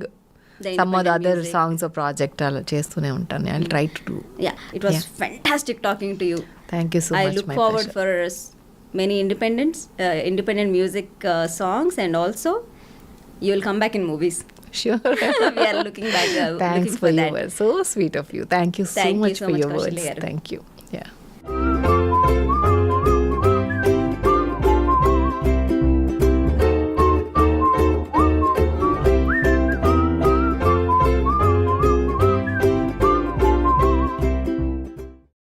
some of the other songs or project అలా చేస్తూనే ఉంటాను. I'll try to do. Yeah, it was fantastic talking to you. Thank you so much. I look forward for many independent music songs, and also you will come back in movies. Sure. We are looking back, Thanks looking for for your that. words. So sweet of you. Thank you so Thank you much so for much, your words. Kaushali garu. Thank you. Yeah.